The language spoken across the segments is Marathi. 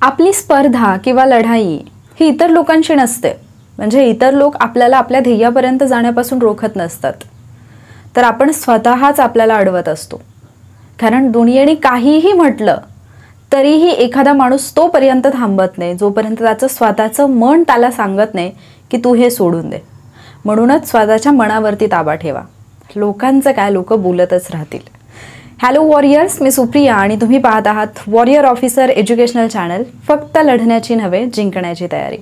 आपली स्पर्धा किंवा लढाई ही इतर लोकांशी नसते. म्हणजे इतर लोक आपल्याला आपल्या ध्येयापर्यंत जाण्यापासून रोखत नसतात, तर आपण स्वतःच आपल्याला अडवत असतो. कारण दुनियेने काहीही म्हटलं तरीही एखादा माणूस तोपर्यंत थांबत नाही जोपर्यंत त्याचं स्वतःचं मन त्याला सांगत नाही की तू हे सोडून दे. म्हणूनच स्वतःच्या मनावरती ताबा ठेवा. लोकांचं काय, लोक बोलतच राहतील. हॅलो वॉरियर्स, मी सुप्रिया आणि तुम्ही पाहत आहात वॉरियर ऑफिसर एज्युकेशनल चॅनल. फक्त लढण्याची नव्हे, जिंकण्याची तयारी.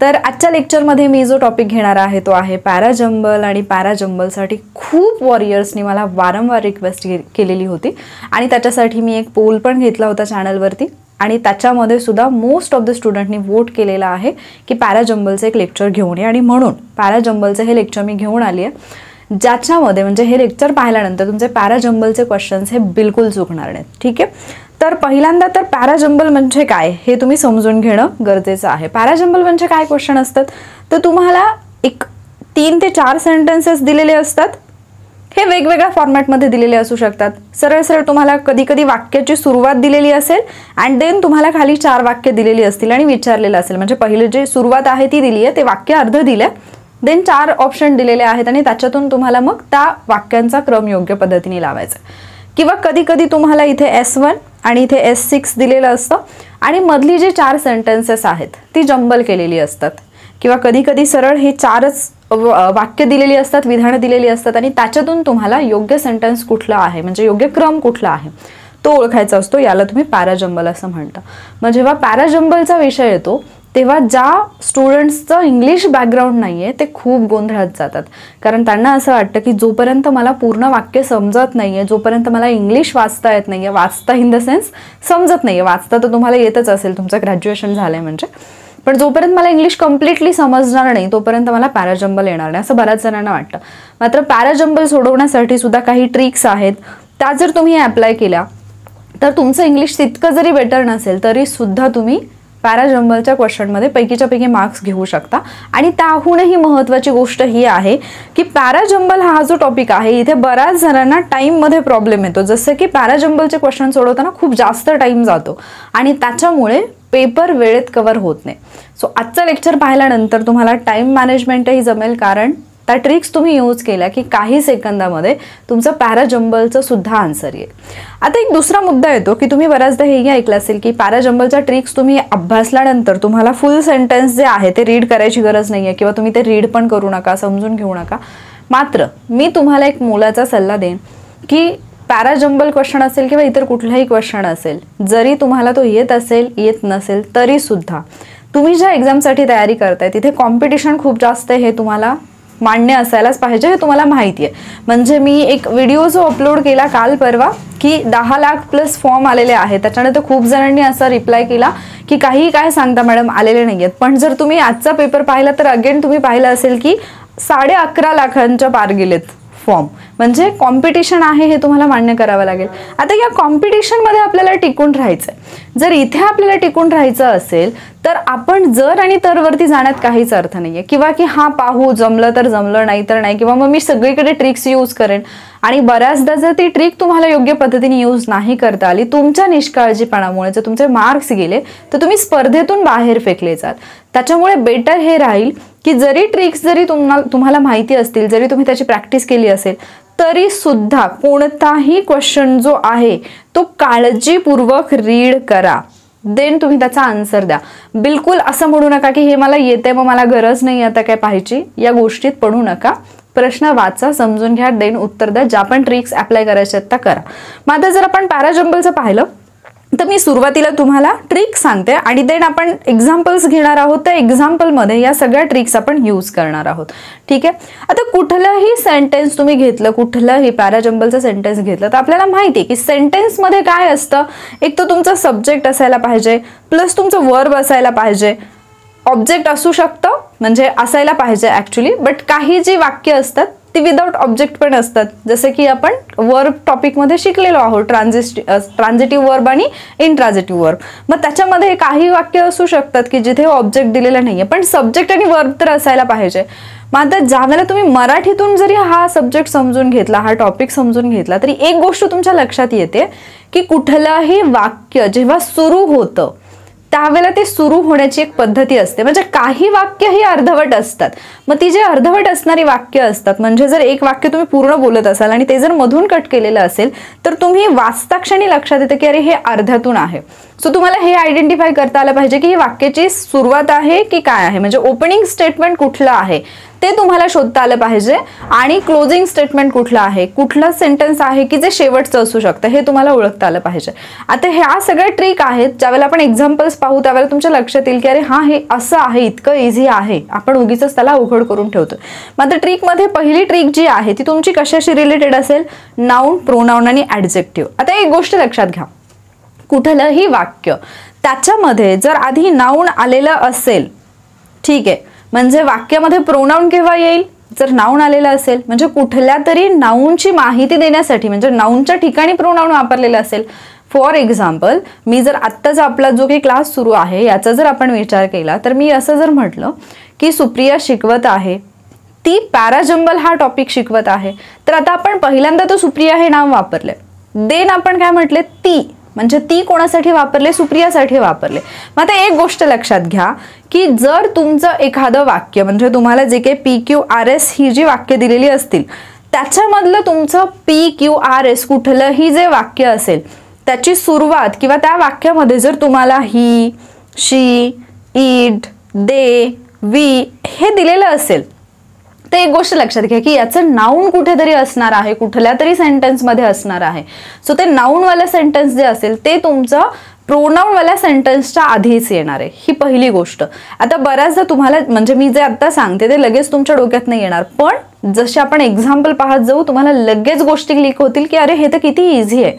तर आजच्या लेक्चरमध्ये मी जो टॉपिक घेणार आहे तो आहे पॅराजंबल. आणि पॅराजंबलसाठी खूप वॉरियर्सनी मला वारंवार रिक्वेस्ट केलेली होती आणि त्याच्यासाठी मी एक पोल पण घेतला होता चॅनलवरती आणि त्याच्यामध्ये सुद्धा मोस्ट ऑफ द स्टुडंटनी वोट केलेला आहे की पॅराजंबलचं एक लेक्चर घेऊन ये. आणि म्हणून पॅराजंबलचं हे लेक्चर मी घेऊन आली आहे, ज्याच्यामध्ये म्हणजे हे लेक्चर पाहिल्यानंतर तुमचे पॅराजंबलचे क्वेश्चन्स हे बिलकुल चुकणार नाहीत. ठीक आहे, तर पहिल्यांदा तर पॅराजंबल म्हणजे काय हे तुम्ही समजून घेणं गरजेचं आहे. पॅराजंबल म्हणजे काय क्वेश्चन असतात, तर तुम्हाला एक 3 ते 4 सेंटेन्सेस दिलेले असतात. हे वेगवेगळ्या फॉर्मॅटमध्ये दिलेले असू शकतात. सरळ सरळ तुम्हाला कधी कधी वाक्याची सुरुवात दिलेली असेल अँड देन तुम्हाला खाली 4 वाक्य दिलेली असतील आणि विचारलेलं असेल. म्हणजे पहिले जे सुरुवात आहे ती दिली आहे, ते वाक्य अर्ध दिलं, देन 4 ऑप्शन दिलेले आहेत आणि त्याच्यातून तुम्हाला मग त्या वाक्यांचा क्रम योग्य पद्धतीने लावायचा. किंवा कधी कधी तुम्हाला इथे S1 आणि इथे S6 दिलेलं असतं आणि मधली जी 4 सेंटेन्सेस आहेत ती जंबल केलेली असतात. किंवा कधी कधी सरळ हे 4च वाक्य दिलेली असतात, विधानं दिलेली असतात आणि त्याच्यातून तुम्हाला योग्य सेंटेन्स कुठला आहे, म्हणजे योग्य क्रम कुठला आहे तो ओळखायचा असतो. याला तुम्ही पॅराजंबल असं म्हणता. मग जेव्हा पॅराजंबलचा विषय येतो तेव्हा ज्या स्टुडंट्सचं इंग्लिश बॅकग्राऊंड नाही आहे ते खूप गोंधळात जातात. कारण त्यांना असं वाटतं की जोपर्यंत मला पूर्ण वाक्य समजत नाही आहे, जोपर्यंत मला इंग्लिश वाचता येत नाही आहे, वाचता इन द सेन्स समजत नाही आहे, वाचता तर तुम्हाला येतच असेल, तुमचं ग्रॅज्युएशन झालं आहे म्हणजे, पण जोपर्यंत मला इंग्लिश कम्प्लिटली समजणार नाही तोपर्यंत मला पॅराजंबल येणार नाही असं बऱ्याच जणांना वाटतं. मात्र पॅराजंबल सोडवण्यासाठी सुद्धा काही ट्रिक्स आहेत. त्या जर तुम्ही अप्लाय केल्या तर तुमचं इंग्लिश तितकं जरी बेटर नसेल तरी सुद्धा तुम्ही पॅराजंबलच्या क्वेश्चनमध्ये पैकीच्या पैकी मार्क्स घेऊ शकता. आणि त्याहूनही महत्त्वाची गोष्ट ही आहे की पॅराजंबल हा जो टॉपिक आहे इथे बऱ्याच जणांना टाईममध्ये प्रॉब्लेम येतो. जसं की पॅराजंबलचे क्वेश्चन सोडवताना खूप जास्त टाईम जातो आणि त्याच्यामुळे पेपर वेळेत कव्हर होत नाही. सो आजचं लेक्चर पाहिल्यानंतर तुम्हाला टाईम मॅनेजमेंटही जमेल, कारण त्या ट्रिक्स तुम्ही यूज केल्या की काही सेकंदामध्ये तुमचं पॅराजंबलचं सुद्धा आन्सर येईल. आता एक दुसरा मुद्दा येतो की तुम्ही बऱ्याचदा हेही ऐकलं असेल की पॅराजंबलच्या ट्रिक्स तुम्ही अभ्यासल्यानंतर तुम्हाला फुल सेंटेन्स जे आहे ते रीड करायची गरज नाही आहे किंवा तुम्ही ते रीड पण करू नका, समजून घेऊ नका. मात्र मी तुम्हाला एक मोलाचा सल्ला देईन की पॅराजंबल क्वेश्चन असेल किंवा इतर कुठलाही क्वेश्चन असेल, जरी तुम्हाला तो येत असेल येत नसेल तरी सुद्धा तुम्ही ज्या एक्झामसाठी तयारी करताय तिथे कॉम्पिटिशन खूप जास्त आहे हे तुम्हाला मान्य असायलाच पाहिजे, हे तुम्हाला माहिती आहे. म्हणजे मी एक व्हिडिओ जो अपलोड केला काल परवा की 10 लाख प्लस फॉर्म आलेले आहेत, त्याच्यानंतर खूप जणांनी असा रिप्लाय केला की काही काय सांगता मॅडम, आलेले नाही आहेत. पण जर तुम्ही आजचा पेपर पाहिला तर अगेन तुम्ही पाहिलं असेल की 11.5 लाखांच्या पार गेलेत फॉर्म. म्हणजे कॉम्पिटिशन आहे हे तुम्हाला मान्य करावं लागेल. आता या कॉम्पिटिशनमध्ये आपल्याला टिकून राहायचं आहे. जर इथे आपल्याला टिकून राहायचं असेल तर आपण जर आणि तरवरती जाण्यात काहीच अर्थ नाही आहे. किंवा की हा पाहू, जमलं तर जमलं, नाही तर नाही, किंवा मग मी सगळीकडे ट्रिक्स यूज करेन. आणि बऱ्याचदा जर ती ट्रिक तुम्हाला योग्य पद्धतीने यूज नाही करता आली, तुमच्या निष्काळजीपणामुळे जर तुमचे मार्क्स गेले तर तुम्ही स्पर्धेतून बाहेर फेकले जाल. त्याच्यामुळे बेटर हे राहील की जरी ट्रिक्स जरी तुम्हाला माहिती असतील, जरी तुम्ही त्याची प्रॅक्टिस केली असेल तरी सुद्धा कोणताही क्वेश्चन जो आहे तो काळजीपूर्वक रीड करा, देन तुम्ही त्याचा आन्सर द्या. बिलकुल असं म्हणू नका की हे मला येते मग मला गरज नाही आता काय पाहायची, या गोष्टीत पडू नका. प्रश्न वाचा, समजून घ्या, देन उत्तर द्या. ज्या पण ट्रिक्स अप्लाय करायच्या आहेत त्या करा. मग आता जर आपण पॅराजंबलचं पाहिलं तर मी सुरुवातीला तुम्हाला ट्रिक सांगते आणि देन आपण एक्झाम्पल्स घेणार आहोत. त्या एक्झाम्पलमध्ये या सगळ्या ट्रिक्स आपण यूज करणार आहोत. ठीक आहे, आता कुठलंही सेंटेन्स तुम्ही घेतलं, कुठलंही पॅराजंबलचं सेंटेन्स घेतलं तर आपल्याला माहिती आहे की सेंटेन्समध्ये काय असतं. एक तर तुमचा सब्जेक्ट असायला पाहिजे, प्लस तुमचं वर्ब असायला पाहिजे. ऑब्जेक्ट असू शकतं, म्हणजे असायला पाहिजे ॲक्च्युली, बट काही जी वाक्य असतात ती विदाउट ऑब्जेक्ट पण असतात. जसं की आपण वर्ब टॉपिकमध्ये शिकलेलो आहोत, ट्रान्झिटिव्ह वर्ब आणि इंट्रान्झिटिव्ह वर्ब. मग त्याच्यामध्ये काही वाक्य असू शकतात की जिथे ऑब्जेक्ट दिलेलं नाही आहे, पण सब्जेक्ट आणि वर्ब तर असायला पाहिजे. मग आता ज्यावेळेला तुम्ही मराठीतून जरी हा सब्जेक्ट समजून घेतला, हा टॉपिक समजून घेतला, तरी एक गोष्ट तुमच्या लक्षात येते की कुठलंही वाक्य जेव्हा सुरू होतं त्यावेळेला ते सुरू होण्याची एक पद्धती असते. म्हणजे काही वाक्य ही अर्धवट असतात. मग ती जे अर्धवट असणारी वाक्य असतात, म्हणजे जर एक वाक्य तुम्ही पूर्ण बोलत असाल आणि ते जर मधून कट केलेलं असेल तर तुम्ही वाचता क्षणी लक्षात येतं की अरे हे अर्ध्यातून आहे. सो तुम्हाला हे आयडेंटिफाय करता आलं पाहिजे की ही वाक्याची सुरुवात आहे की काय आहे, म्हणजे ओपनिंग स्टेटमेंट कुठलं आहे ते तुम्हाला शोधता आलं पाहिजे आणि क्लोजिंग स्टेटमेंट कुठलं आहे, कुठलं सेंटेन्स आहे की जे शेवटचं असू शकतं हे तुम्हाला ओळखता आलं पाहिजे. आता ह्या सगळ्या ट्रिक आहेत, ज्यावेळेला आपण एक्झाम्पल्स पाहू त्यावेळेला तुमच्या लक्षात येईल की अरे हा हे असं आहे, इतकं इझी आहे, आपण उगीच त्याला अवघड करून ठेवतो. मग आता ट्रिकमध्ये पहिली ट्रिक जी आहे ती तुमची कशाशी रिलेटेड असेल, नाउन, प्रोनाउन आणि ॲडजेक्टिव्ह. आता एक गोष्ट लक्षात घ्या, कुठलंही वाक्य त्याच्यामध्ये जर आधी नाउन आलेलं असेल, ठीक आहे, म्हणजे वाक्यामध्ये प्रोनाउन केव्हा येईल, जर नाउन आलेलं असेल, म्हणजे कुठल्या तरी नाउनची माहिती देण्यासाठी, म्हणजे नाउनच्या ठिकाणी प्रोनाउन वापरलेलं असेल. फॉर एक्झाम्पल, मी जर आत्ताचा आपला जो काही क्लास सुरू आहे याचा जर आपण विचार केला तर मी असं जर म्हटलं की सुप्रिया शिकवत आहे, ती पॅराजंबल हा टॉपिक शिकवत आहे, तर आता आपण पहिल्यांदा तो सुप्रिया हे नाव वापरले, देन आपण काय म्हटले, ती, म्हणजे ती कोणासाठी वापरले, सुप्रियासाठी वापरले. मग आता एक गोष्ट लक्षात घ्या की जर तुमचं एखादं वाक्य, म्हणजे तुम्हाला जे काही PQRS ही जी वाक्य दिलेली असतील त्याच्यामधलं तुमचं PQRS कुठलंही जे वाक्य असेल त्याची सुरुवात किंवा त्या वाक्यामध्ये जर तुम्हाला ही, शी, इट, दे, वी हे दिलेलं असेल तर एक गोष्ट लक्षात घ्या की याचं नाउन कुठेतरी असणार आहे, कुठल्या तरी सेंटेन्समध्ये असणार आहे. सो ते नाउनवाला सेंटेन्स जे असेल ते तुमचं प्रोनाउनवाल्या सेंटेन्सच्या आधीच येणार आहे, ही पहिली गोष्ट. आता बऱ्याचदा तुम्हाला, म्हणजे मी जे आता सांगते ते लगेच तुमच्या डोक्यात नाही येणार, पण जसे आपण एक्झाम्पल पाहत जाऊ तुम्हाला लगेच गोष्टी क्लिक होतील की अरे हे तर किती इझी आहे.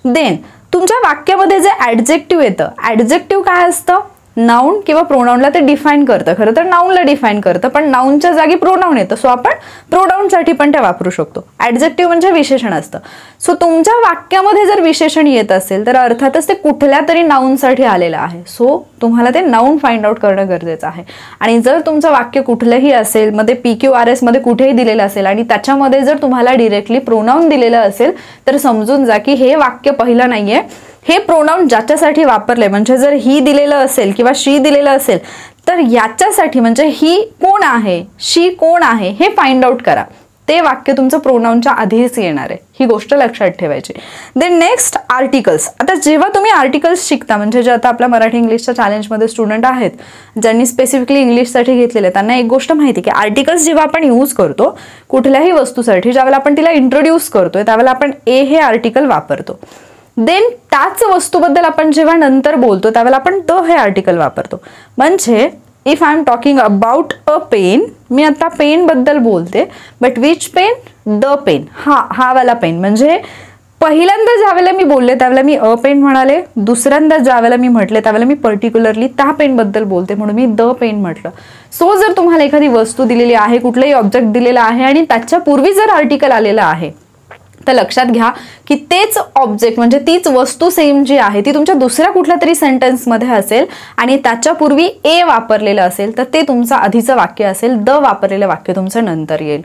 देन तुमच्या वाक्यामध्ये जे ॲडजेक्टिव्ह येतं, ॲडजेक्टिव्ह काय असतं, नाउन किंवा प्रोनाउनला ते डिफाईन करतं. खरं तर नाउनला डिफाईन करतं, पण नाउनच्या जागी प्रोनाउन येतं, सो आपण प्रोनाउनसाठी पण ते वापरू शकतो. ॲडजेक्टिव्ह म्हणजे विशेषण असतं. सो तुमच्या वाक्यामध्ये जर विशेषण येत असेल तर अर्थातच ते कुठल्या तरी नाउनसाठी आलेलं आहे. सो तुम्हाला ते नाउन फाइंड आउट करणं गरजेचं आहे. आणि जर तुमचं वाक्य कुठलंही असेल, मध्ये PQRS मध्ये कुठेही दिलेलं असेल आणि त्याच्यामध्ये जर तुम्हाला डिरेक्टली प्रोनाउन दिलेलं असेल तर समजून जा की हे वाक्य पहिलं नाहीये, हे प्रोनाउन ज्याच्यासाठी वापरले, म्हणजे जर ही दिलेलं असेल किंवा शी दिलेलं असेल तर याच्यासाठी, म्हणजे ही कोण आहे, शी कोण आहे हे फाइंड आउट करा. ते वाक्य तुमचं प्रोनाउनच्या आधीच येणार आहे, ही गोष्ट लक्षात ठेवायची. Then next, articles. आता जेव्हा तुम्ही आर्टिकल्स शिकता, म्हणजे जे आता आपल्या मराठी इंग्लिशच्या चॅलेंजमध्ये स्टुडंट आहेत ज्यांनी स्पेसिफिकली इंग्लिशसाठी घेतलेले, त्यांना एक गोष्ट माहिती की आर्टिकल्स जेव्हा आपण यूज करतो कुठल्याही वस्तूसाठी, ज्यावेळेला आपण तिला इंट्रोड्यूस करतोय त्यावेळेला आपण ए हे आर्टिकल वापरतो. देन त्याच वस्तूबद्दल आपण जेव्हा नंतर बोलतो त्यावेळेला आपण द हे आर्टिकल वापरतो. म्हणजे if I am talking about a pen, मी आता पेन बद्दल बोलते, but which pen, the pen, हा वाला पेन. म्हणजे पहिल्यांदा ज्यावेळेला मी बोलले त्यावेळेला मी अ पेन म्हणाले, दुसऱ्यांदा ज्यावेळेला मी म्हटले त्यावेळेला मी पर्टिक्युलरली त्या पेन बद्दल बोलते म्हणून मी द पेन म्हटलं. सो जर तुम्हाला एखादी वस्तू दिलेली आहे, कुठलंही ऑब्जेक्ट दिलेला आहे आणि त्याच्या पूर्वी जर आर्टिकल आलेलं आहे तर लक्षात घ्या की तेच ऑब्जेक्ट, म्हणजे तीच वस्तू सेम जी आहे ती तुमच्या दुसऱ्या कुठल्या तरी सेंटेन्समध्ये असेल आणि त्याच्या पूर्वी ए वापरलेलं असेल तर ते तुमचं आधीचं वाक्य असेल, द वापरलेलं वाक्य तुमचं नंतर येईल.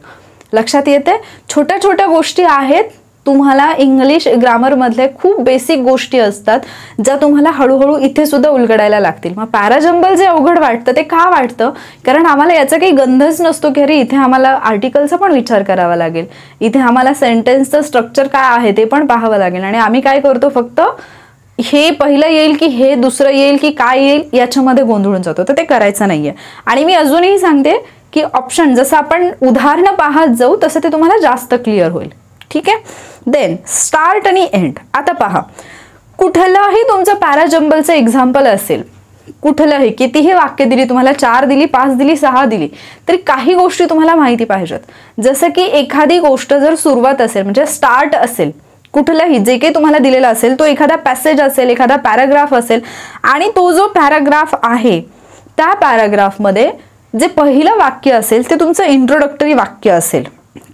लक्षात येते? छोट्या छोट्या गोष्टी आहेत, तुम्हाला इंग्लिश ग्रामरमधले खूप बेसिक गोष्टी असतात ज्या तुम्हाला हळूहळू इथे सुद्धा उलगडायला लागतील. मग पॅराजंबल जे अवघड वाटतं ते का वाटतं, कारण आम्हाला याचा काही गंधच नसतो की अरे इथे आम्हाला आर्टिकलचा पण विचार करावा लागेल, इथे आम्हाला सेंटेन्सचं स्ट्रक्चर काय आहे ते पण पाहावं लागेल. आणि आम्ही काय करतो, फक्त हे पहिलं येईल की हे दुसरं येईल की काय येईल याच्यामध्ये गोंधळून जातो, तर ते करायचं नाहीये. आणि मी अजूनही सांगते की ऑप्शन जसं आपण उदाहरणं पाहत जाऊ तसं ते तुम्हाला जास्त क्लिअर होईल. ठीक आहे. देन स्टार्ट आणि एंड. आता पहा, कुठलंही तुमचं पॅराजंबलचं एक्झाम्पल असेल, कुठलंही कितीही वाक्य दिली तुम्हाला, 4 दिली, 5 दिली, 6 दिली, तरी काही गोष्टी तुम्हाला माहिती पाहिजेत. जसं की एखादी गोष्ट जर सुरुवात असेल, म्हणजे स्टार्ट असेल, कुठलंही जे काही तुम्हाला दिलेलं असेल तो एखादा पॅसेज असेल, एखादा पॅराग्राफ असेल आणि तो जो पॅराग्राफ आहे त्या पॅराग्राफमध्ये जे पहिलं वाक्य असेल ते तुमचं इंट्रोडक्टरी वाक्य असेल.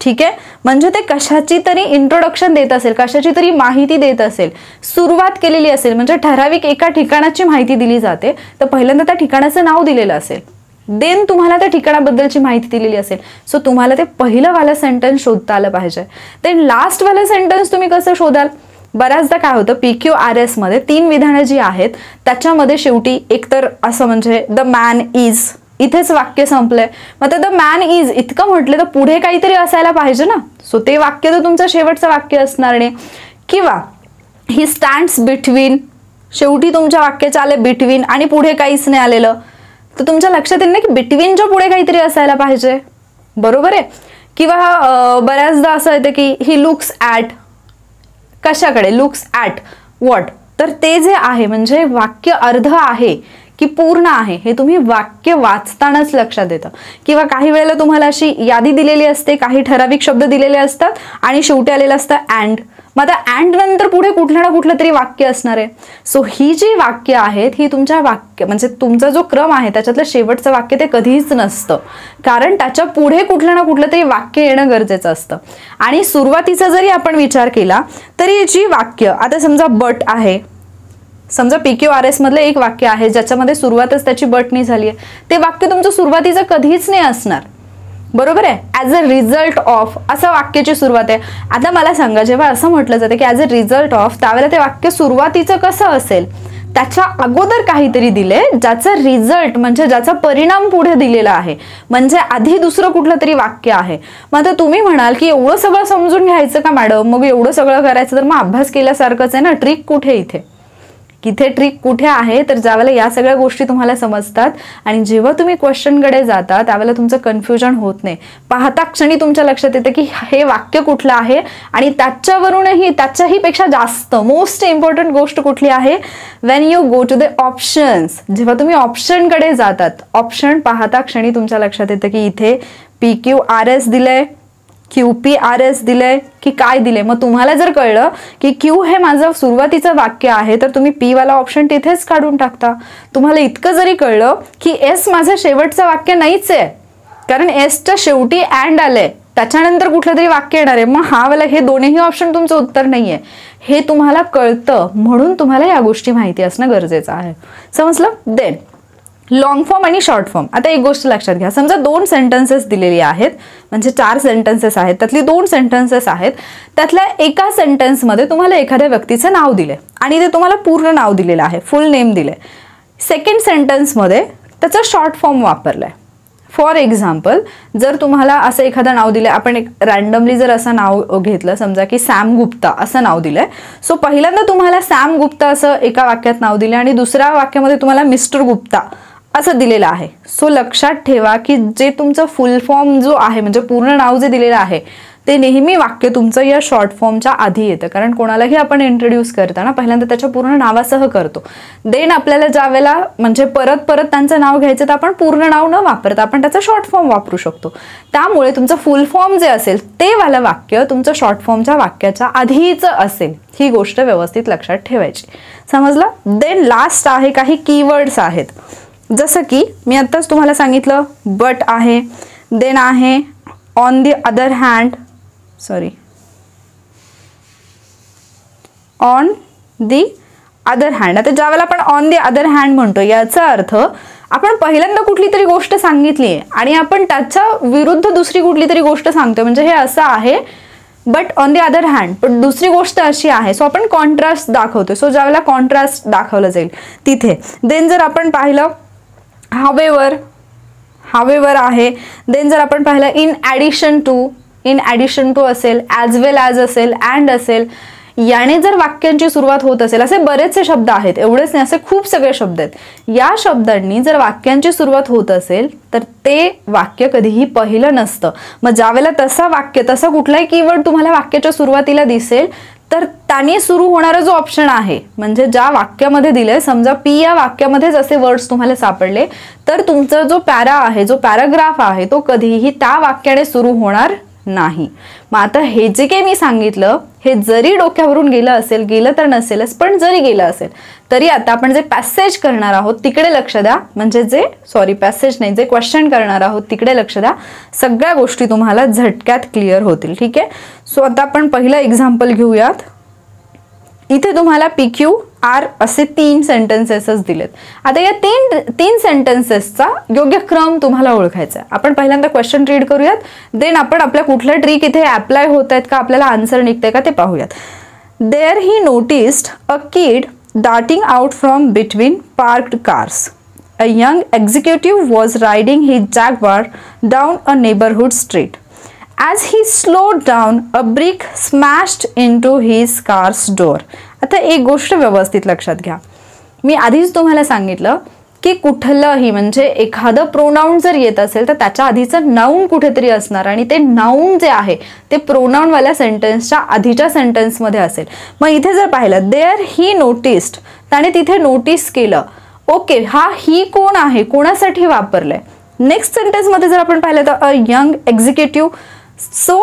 ठीक आहे, म्हणजे ते कशाची तरी इंट्रोडक्शन देत असेल, कशाची तरी माहिती देत असेल, सुरुवात केलेली असेल, म्हणजे ठराविक एका ठिकाणाची माहिती दिली जाते तर पहिल्यांदा त्या ठिकाणाचं नाव दिलेलं असेल, देन तुम्हाला त्या ठिकाणाबद्दलची माहिती दिलेली असेल. सो तुम्हाला ते पहिलं वाला सेंटेन्स शोधता आलं पाहिजे. देन लास्ट वाला सेंटेन्स तुम्ही कसं शोधाल, बऱ्याचदा काय होतं PQRS मध्ये 3 विधानं जी आहेत त्याच्यामध्ये शेवटी एकतर असं म्हणजे द मॅन इज, इथेच वाक्य संपलंय. मग द मॅन इज इतकं म्हटलं तर पुढे काहीतरी असायला पाहिजे ना. सो ते वाक्य तर तुमचं शेवटचं वाक्य असणार नाही. किंवा ही स्टँड्स बिटवीन, शेवटी तुमच्या वाक्याच्या आले बिटवीन आणि पुढे काहीच नाही आलेलं, तर तुमच्या लक्षात येईल ना की बिटवीनच्या पुढे काहीतरी असायला पाहिजे. बरोबर आहे. किंवा बऱ्याचदा असं येतं की ही लुक्स ॲट, कशाकडे, लुक्स ॲट व्हॉट, तर ते जे आहे म्हणजे वाक्य अर्ध आहे की पूर्ण आहे हे तुम्ही वाक्य वाचतानाच लक्षात येतं. किंवा काही वेळेला तुम्हाला अशी यादी दिलेली असते, काही ठराविक शब्द दिलेले असतात आणि शेवटी आलेलं असतं अँड. मग आता अँड नंतर पुढे कुठलं ना कुठलं तरी वाक्य असणार आहे. सो ही जी वाक्य आहेत ही तुमच्या वाक्य म्हणजे तुमचा जो क्रम आहे त्याच्यातलं शेवटचं वाक्य ते कधीच नसतं, कारण त्याच्या पुढे कुठलं ना कुठलं तरी वाक्य येणं गरजेचं असतं. आणि सुरुवातीचा जरी आपण विचार केला तरी जी वाक्य, आता समजा बट आहे, समजा PQRS मधलं एक वाक्य आहे ज्याच्यामध्ये सुरुवातच त्याची बटनी झाली आहे, ते वाक्य तुमचं सुरुवातीचं कधीच नाही असणार. बरोबर आहे. ॲज अ रिझल्ट ऑफ असं वाक्याची सुरुवात आहे. आता मला सांगा, जेव्हा असं म्हटलं जातं की ॲज अ रिझल्ट ऑफ, त्यावेळेला ते वाक्य सुरुवातीचं कसं असेल, त्याच्या अगोदर काहीतरी दिले ज्याचा रिझल्ट म्हणजे ज्याचा परिणाम पुढे दिलेला आहे, म्हणजे आधी दुसरं कुठलं तरी वाक्य आहे. मग आता तुम्ही म्हणाल की एवढं सगळं समजून घ्यायचं का मॅडम, मग एवढं सगळं करायचं तर मग अभ्यास केल्यासारखंच आहे ना. ट्रिक कुठे इथे, किथे ट्रिक कुठे आहे, तर ज्यावेळेला या सगळ्या गोष्टी तुम्हाला समजतात आणि जेव्हा तुम्ही क्वेश्चनकडे जाता त्यावेळेला तुमचं कन्फ्युजन होत नाही. पाहता क्षणी तुमच्या लक्षात येतं की हे वाक्य कुठलं आहे आणि त्याच्यावरूनही त्याच्याही पेक्षा जास्त मोस्ट इम्पॉर्टंट गोष्ट कुठली आहे, when you go to the options, जेव्हा तुम्ही ऑप्शनकडे जातात, ऑप्शन पाहता क्षणी तुमच्या लक्षात येतं की इथे PQRS दिलंय, QPRS दिलंय की काय दिले. मग तुम्हाला जर कळलं की Q हे माझं सुरुवातीचं वाक्य आहे तर तुम्ही P वाला ऑप्शन तिथेच काढून टाकता. तुम्हाला इतकं जरी कळलं की S माझं शेवटचं वाक्य नाहीच आहे, कारण Sच्या शेवटी अँड आलंय, त्याच्यानंतर कुठलं तरी वाक्य येणार आहे, मग हा वाला, हे दोन्ही ऑप्शन तुमचं उत्तर नाहीये, हे तुम्हाला कळतं. म्हणून तुम्हाला या गोष्टी माहिती असणं गरजेचं आहे. समजलं. देन लॉंग फॉर्म आणि शॉर्ट फॉर्म. आता एक गोष्ट लक्षात घ्या, समजा 2 सेंटेन्सेस दिलेली आहेत, म्हणजे 4 सेंटेन्सेस आहेत, त्यातली 2 सेंटेन्सेस आहेत, त्यातल्या एका सेंटेन्समध्ये तुम्हाला एखाद्या व्यक्तीचं नाव दिले आणि ते तुम्हाला पूर्ण नाव दिलेलं आहे, फुल नेम दिले. सेकंड सेंटेन्समध्ये त्याचा शॉर्ट फॉर्म वापरलाय. फॉर एक्झाम्पल, जर तुम्हाला असं एखादं नाव दिलं, आपण एक रॅन्डमली जर असं नाव घेतलं, समजा की सॅम गुप्ता असं नाव दिलंय. सो पहिल्यांदा तुम्हाला सॅम गुप्ता असं एका वाक्यात नाव दिलं आणि दुसऱ्या वाक्यामध्ये तुम्हाला मिस्टर गुप्ता असं दिलेलं आहे. सो लक्षात ठेवा की जे तुमचं फुल फॉर्म जो आहे म्हणजे पूर्ण नाव जे दिलेलं आहे ते नेहमी वाक्य तुमचं या शॉर्ट फॉर्मच्या आधी येतं, कारण कोणालाही आपण इंट्रोड्यूस करताना पहिल्यांदा त्याच्या पूर्ण नावासह करतो. देन आपल्याला ज्या वेळेला म्हणजे परत परत त्यांचं नाव घ्यायचं तर आपण पूर्ण नाव न वापरता आपण त्याचा शॉर्ट फॉर्म वापरू शकतो. त्यामुळे तुमचं फुल फॉर्म जे असेल ते वालं वाक्य तुमचं शॉर्ट फॉर्मच्या वाक्याच्या आधीच असेल. ही गोष्ट व्यवस्थित लक्षात ठेवायची. समजलं. देन लास्ट आहे काही कीवर्ड्स आहेत, जसं की मी आत्ताच तुम्हाला सांगितलं बट आहे, देन आहे on the other hand, on the other hand. आता ज्यावेळेला आपण ऑन दी अदर हँड म्हणतो याचा अर्थ आपण पहिल्यांदा कुठली तरी गोष्ट सांगितली आहे आणि आपण त्याच्या विरुद्ध दुसरी कुठली तरी गोष्ट सांगतोय, म्हणजे हे असं आहे but on the other hand, पण दुसरी गोष्ट अशी आहे. सो आपण कॉन्ट्रास्ट दाखवतोय. सो ज्यावेळेला कॉन्ट्रास्ट दाखवलं जाईल तिथे. देन जर आपण पाहिलं हावेवर आहे. देन जर आपण पाहिलं इन ॲडिशन टू असेल, ॲज वेल ॲज असेल, अँड असेल, याने जर वाक्यांची सुरुवात होत असेल, असे बरेचसे शब्द आहेत, एवढेच नाही, असे खूप सगळे शब्द आहेत. या शब्दांनी जर वाक्यांची सुरुवात होत असेल तर ते वाक्य कधीही पहिलं नसतं. मग ज्यावेळेला तसा कुठलाही कीवर्ड तुम्हाला वाक्याच्या सुरुवातीला दिसेल तर त्याने सुरू होणारा जो ऑप्शन आहे, म्हणजे ज्या वाक्यामध्ये दिले, समजा P या वाक्यामध्येच असे वर्ड्स तुम्हाला सापडले तर तुमचा जो पॅरा आहे, जो पॅराग्राफ आहे, तो कधीही त्या वाक्याने सुरू होणार नाही. मग आता हे जे काही मी सांगितलं हे जरी डोक्यावरून गेलं तर नसेलच, पण जरी गेलं असेल तरी आता आपण जे पॅसेज करणार आहोत तिकडे लक्ष द्या, म्हणजे जे क्वेश्चन करणार आहोत तिकडे लक्ष द्या. सगळ्या गोष्टी तुम्हाला झटक्यात क्लिअर होतील. ठीक आहे. सो आता आपण पहिलं एक्झाम्पल घेऊयात. इथे तुम्हाला PQR असे 3 सेंटेन्सेसच दिलेत. आता या तीन सेंटेन्सेसचा योग्य क्रम तुम्हाला ओळखायचा आहे. आपण पहिल्यांदा क्वेश्चन रीड करूयात, देन आपण आपल्या कुठल्या ट्रिक इथे अप्लाय होत आहेत का, आपल्याला आन्सर निघतंय का ते पाहूयात. There he noticed a kid darting out from between parked cars. A young executive was riding his Jaguar down a neighborhood street. As he slowed down, a brick smashed into his car's door. आता एक गोष्ट व्यवस्थित लक्षात घ्या. मी आधीच तुम्हाला सांगितलं की कुठलंही म्हणजे एखादं प्रोनाउन जर येत असेल तर त्याच्या आधीचं नाउन कुठेतरी असणार आणि ते नाउन जे आहे ते प्रोनाउनवाल्या सेंटेन्सच्या आधीच्या सेंटेन्समध्ये असेल. मग इथे जर पाहिलं देअर ही नोटिस्ड, त्याने तिथे नोटीस केलं. ओके, हा ही कोण आहे, कोणासाठी वापरलंय. नेक्स्ट सेंटेन्समध्ये जर आपण पाहिलं तर अ यंग एक्झिक्युटिव्ह, सो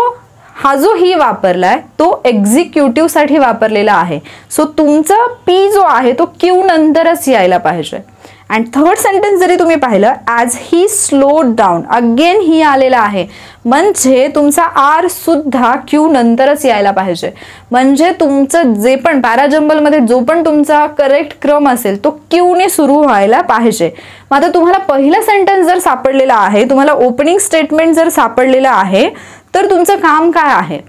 हा जो ही वापरलाय तो एक्झिक्युटिव्ह साठी वापरलेला आहे. सो तुमचा पी जो आहे तो क्यू नंतरच यायला पाहिजे. अँड थर्ड सेंटेन्स जरी तुम्ही पाहिलं as he slowed down, again ही आलेला आहे म्हणजे तुमचा आर सुद्धा क्यू नंतरच यायला पाहिजे. म्हणजे तुमचं जे पण पॅराजंबलमध्ये जो पण तुमचा करेक्ट क्रम असेल तो क्यूने सुरू व्हायला पाहिजे. मग आता तुम्हाला पहिला सेंटेन्स जर सापडलेला आहे, तुम्हाला ओपनिंग स्टेटमेंट जर सापडलेला आहे तर तुमचं काम काय आहे,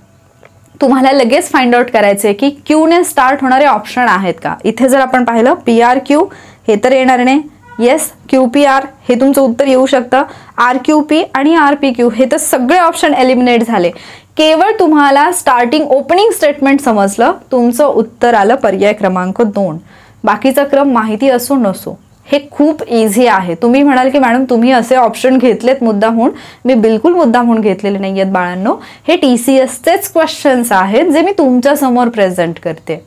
तुम्हाला लगेच फाइंड आउट करायचे की क्यूने स्टार्ट होणारे ऑप्शन आहेत का. इथे जर आपण पाहिलं पी आर क्यू हे तर येणार नाही. येस, क्यू पी आर हे तुमचं उत्तर येऊ शकतं. आर क्यू पी आणि आर पी क्यू हे तर सगळे ऑप्शन एलिमिनेट झाले. केवळ तुम्हाला स्टार्टिंग ओपनिंग स्टेटमेंट समजलं, तुमचं उत्तर आलं पर्याय क्रमांक 2. बाकीचा क्रम माहिती असो नसो हे खूप इझी आहे. तुम्ही म्हणाल की मॅडम तुम्ही असे ऑप्शन घेतलेत मुद्दामून. मी बिलकुल मुद्दामून घेतलेले नाही आहेत बाळांनो. हे TCSचेच क्वेश्चन्स आहेत जे मी तुमच्या समोर प्रेझेंट करते.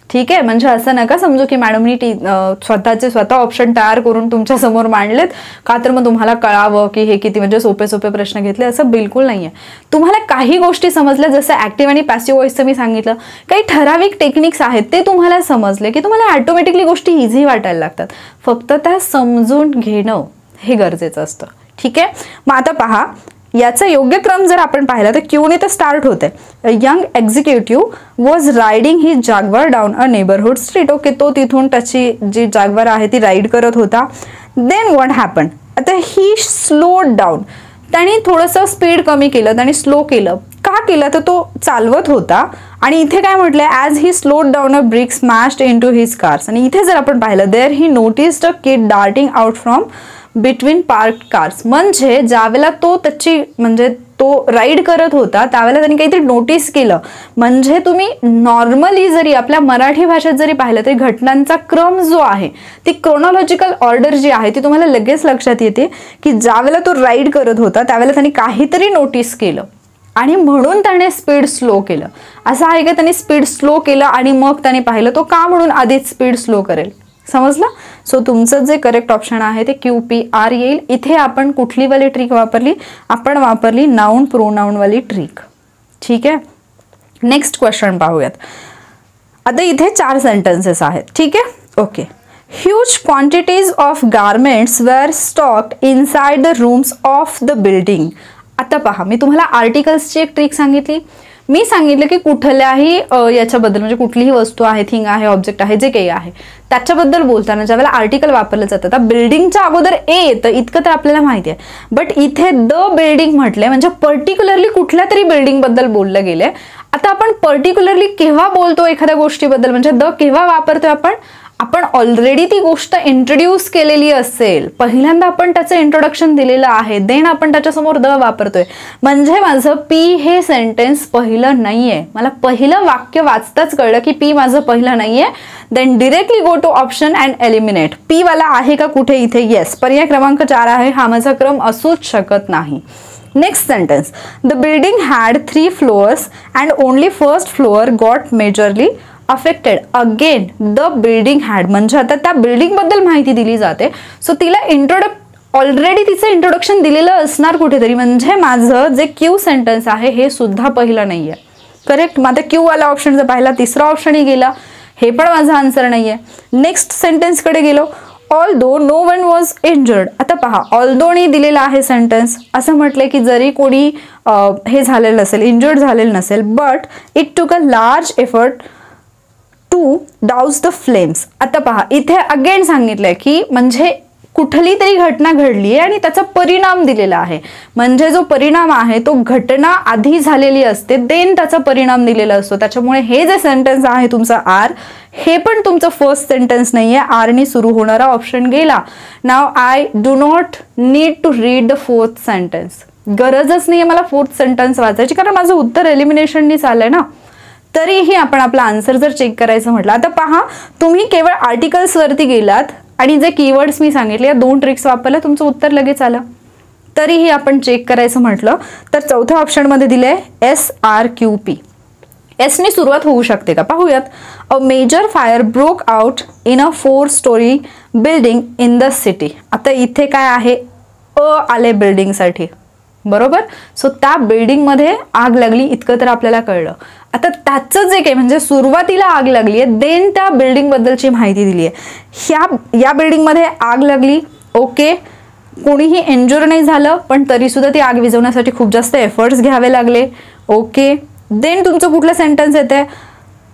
ठीक आहे, म्हणजे असं नका समजू की मॅडमनी स्वतः ऑप्शन तयार करून तुमच्या समोर मांडलेत का तर मग तुम्हाला कळावं की हे किती म्हणजे सोपे सोपे प्रश्न घेतले, असं बिलकुल नाहीये. तुम्हाला काही गोष्टी समजल्या, जसं ऍक्टिव्ह आणि पॅसिव्ह व्हॉइसचं मी सांगितलं, काही ठराविक टेक्निक्स आहेत ते तुम्हाला समजले की तुम्हाला ऑटोमॅटिकली गोष्टी इझी वाटायला लागतात. फक्त त्या समजून घेणं हे गरजेचं असतं. ठीक आहे, मग आता पहा याचा योग्य क्रम जर आपण पाहिला तर क्यूने तर स्टार्ट होते. Young executive was riding he जागवार down a neighbourhood street. Okay, तो तिथून त्याची जी जागवार आहे ती राईड करत होता. देन व्हॉट हॅपन, आता ही स्लोड डाऊन, त्याने थोडंसं स्पीड कमी केलं, त्याने स्लो केलं. का केलं तर तो चालवत होता आणि इथे काय म्हटलंय as he slowed down a brick smashed into his cars. आणि इथे जर आपण पाहिलं there he noticed a kid darting out from between park cars, म्हणजे ज्यावेळेला तो त्याची म्हणजे तो राईड करत होता त्यावेळेला त्यांनी काहीतरी नोटीस केलं. म्हणजे तुम्ही नॉर्मली जरी आपल्या मराठी भाषेत जरी पाहिलं तरी घटनांचा क्रम जो आहे ती क्रोनॉलॉजिकल ऑर्डर जी आहे ती तुम्हाला लगेच लक्षात येते की ज्यावेळेला तो राईड करत होता त्यावेळेला त्यांनी काहीतरी नोटीस केलं आणि म्हणून त्याने स्पीड स्लो केलं. असं आहे का त्याने स्पीड स्लो केलं आणि मग त्याने पाहिलं तो का म्हणून आधीच स्पीड स्लो करेल. समजलं. सो तुमचं जे करेक्ट ऑप्शन आहे ते QPR येईल. इथे आपण कुठली वाली ट्रिक वापरली, आपण वापरली नाउन प्रोनाउन वाली ट्रिक. ठीक आहे, नेक्स्ट क्वेश्चन पाहूयात. आता इथे 4 सेंटेन्सेस आहेत. ठीक आहे, okay. Huge quantities of garments were stocked inside the rooms of the building. आता पहा, मी तुम्हाला आर्टिकल्सची एक ट्रिक सांगितली. मी सांगितलं की कुठल्याही याच्याबद्दल म्हणजे कुठलीही वस्तू आहे, थिंग आहे, ऑब्जेक्ट आहे, जे काही आहे त्याच्याबद्दल बोलताना ज्यावेळेला आर्टिकल वापरलं जातं तर बिल्डिंगच्या अगोदर ए येतं इतकं तर आपल्याला माहिती आहे. बट इथे द बिल्डिंग म्हटलंय म्हणजे पर्टिक्युलरली कुठल्या तरी बिल्डिंग बद्दल बोललं गेलंय. आता आपण पर्टिक्युलरली केव्हा बोलतो एखाद्या गोष्टीबद्दल म्हणजे द केव्हा वापरतोय आपण ऑलरेडी ती गोष्ट इंट्रोड्यूस केलेली असेल, पहिल्यांदा आपण त्याचं इंट्रोडक्शन दिलेलं आहे, देन आपण त्याच्यासमोर द वापरतोय. म्हणजे माझं पी हे सेंटेन्स पहिलं नाहीये. मला पहिलं वाक्य वाचताच कळलं की पी माझं पहिलं नाहीये. Then directly go to option and eliminate. P वाला आहे का कुठे इथे. येस, पर्याय क्रमांक 4 आहे. हा माझा क्रम असूच शकत नाही. Next sentence, the building had 3 floors and only first floor got majorly affected. Again the building had म्हणजे आता त्या बिल्डिंग बद्दल माहिती दिली जाते. सो तिला ऑलरेडी तिचं इंट्रोडक्शन दिलेलं असणार कुठेतरी. म्हणजे माझं जे क्यू सेंटेन्स आहे हे सुद्धा पहिलं नाहीये. करेक्ट. मग आता क्यू वाला ऑप्शन जर पाहिला, तिसरा ऑप्शनही गेला, हे पण माझा आन्सर नाहीये. नेक्स्ट सेंटेन्स कडे गेलो. Although no one was injured. आता पहा, ऑल्दोनी दिलेला आहे सेंटेन्स. असं म्हटलंय की जरी कोणी हे झालेलं नसेल, इंजर्ड झालेलं नसेल, but it took a large effort to douse the flames. आता पहा, इथे अगेन सांगितलंय की म्हणजे कुठली तरी घटना घडली आहे आणि त्याचा परिणाम दिलेला आहे. म्हणजे जो परिणाम आहे तो घटना आधी झालेली असते, देन त्याचा परिणाम दिलेला असतो. त्याच्यामुळे हे जे सेंटेन्स आहे तुमचं आर, हे पण तुमचं फर्स्ट सेंटेन्स नाहीये, आरने सुरू होणारा ऑप्शन गेला. Now I do not need to read the fourth sentence. गरजच नाहीये मला फोर्थ सेंटेन्स वाचायची, कारण माझं उत्तर एलिमिनेशननी चाललंय ना. तरीही आपण आपला आन्सर जर चेक करायचं म्हटलं, आता पहा, तुम्ही केवळ आर्टिकल्स वरती गेलात आणि जे कीवर्ड्स मी सांगितले या 2 ट्रिक्स वापरल्या, तुमचं उत्तर लगेच आलं. तरीही आपण चेक करायचं म्हटलं तर चौथ्या ऑप्शनमध्ये दिलंय SRQP. एसने सुरुवात होऊ शकते का पाहूयात. A major fire broke out in a 4-story building in the city. आता इथे काय आहे, आले बिल्डिंगसाठी, बरोबर. सो त्या बिल्डिंगमध्ये आग लागली इतकं तर आपल्याला कळलं. आता त्याचं जे काही म्हणजे सुरुवातीला आग लागली आहे, देन त्या बिल्डिंग बद्दलची माहिती दिली आहे. या बिल्डिंगमध्ये आग लागली, ओके, कोणीही इंज्युअर नाही झालं, पण तरी सुद्धा ती आग विझवण्यासाठी खूप जास्त एफर्ट्स घ्यावे लागले, ओके. देन तुमचं कुठलं सेंटेन्स येते,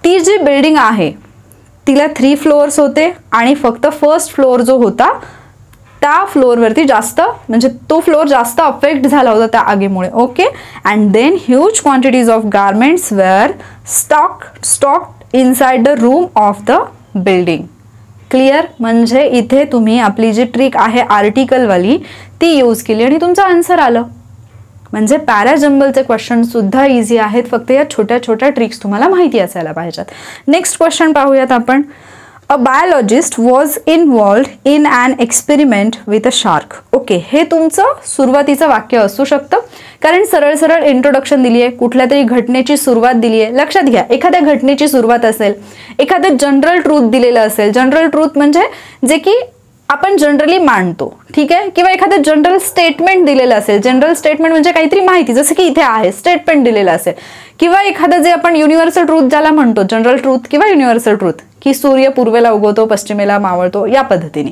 ती जी बिल्डिंग आहे तिला 3 फ्लोअर्स होते आणि फक्त फर्स्ट फ्लोअर जो होता त्या फ्लोअरवरती जास्त म्हणजे तो फ्लोअर जास्त अफेक्ट झाला होता त्या आगीमुळे, okay. And then huge quantities of garments were stocked inside the room of the building. Clear. म्हणजे इथे तुम्ही आपली जी ट्रिक आहे आर्टिकलवाली ती यूज केली आणि तुमचं आन्सर आलं. म्हणजे पॅराजंबलचे क्वेश्चन सुद्धा इझी आहेत, फक्त या छोट्या छोट्या ट्रिक्स तुम्हाला माहिती असायला पाहिजेत. नेक्स्ट क्वेश्चन पाहूयात आपण. A biologist was involved in an experiment with a shark. Okay, हे तुमचं सुरुवातीचं वाक्य असू शकतं, कारण सरळ सरळ इंट्रोडक्शन दिली आहे, कुठल्या तरी घटनेची सुरुवात दिली आहे. लक्षात घ्या, एखाद्या घटनेची सुरुवात असेल, एखादं जनरल ट्रूथ दिलेलं असेल. जनरल ट्रूथ म्हणजे जे की आपण जनरली मांडतो, ठीक आहे, किंवा एखादं जनरल स्टेटमेंट दिलेलं असेल. जनरल स्टेटमेंट म्हणजे काहीतरी माहिती, जसं की इथे आहे स्टेटमेंट दिलेलं असेल, किंवा एखादं जे आपण युनिव्हर्सल ट्रूथ ज्याला म्हणतो, जनरल ट्रूथ किंवा युनिव्हर्सल ट्रूथ, की सूर्य पूर्वेला उगवतो पश्चिमेला मावळतो, या पद्धतीने.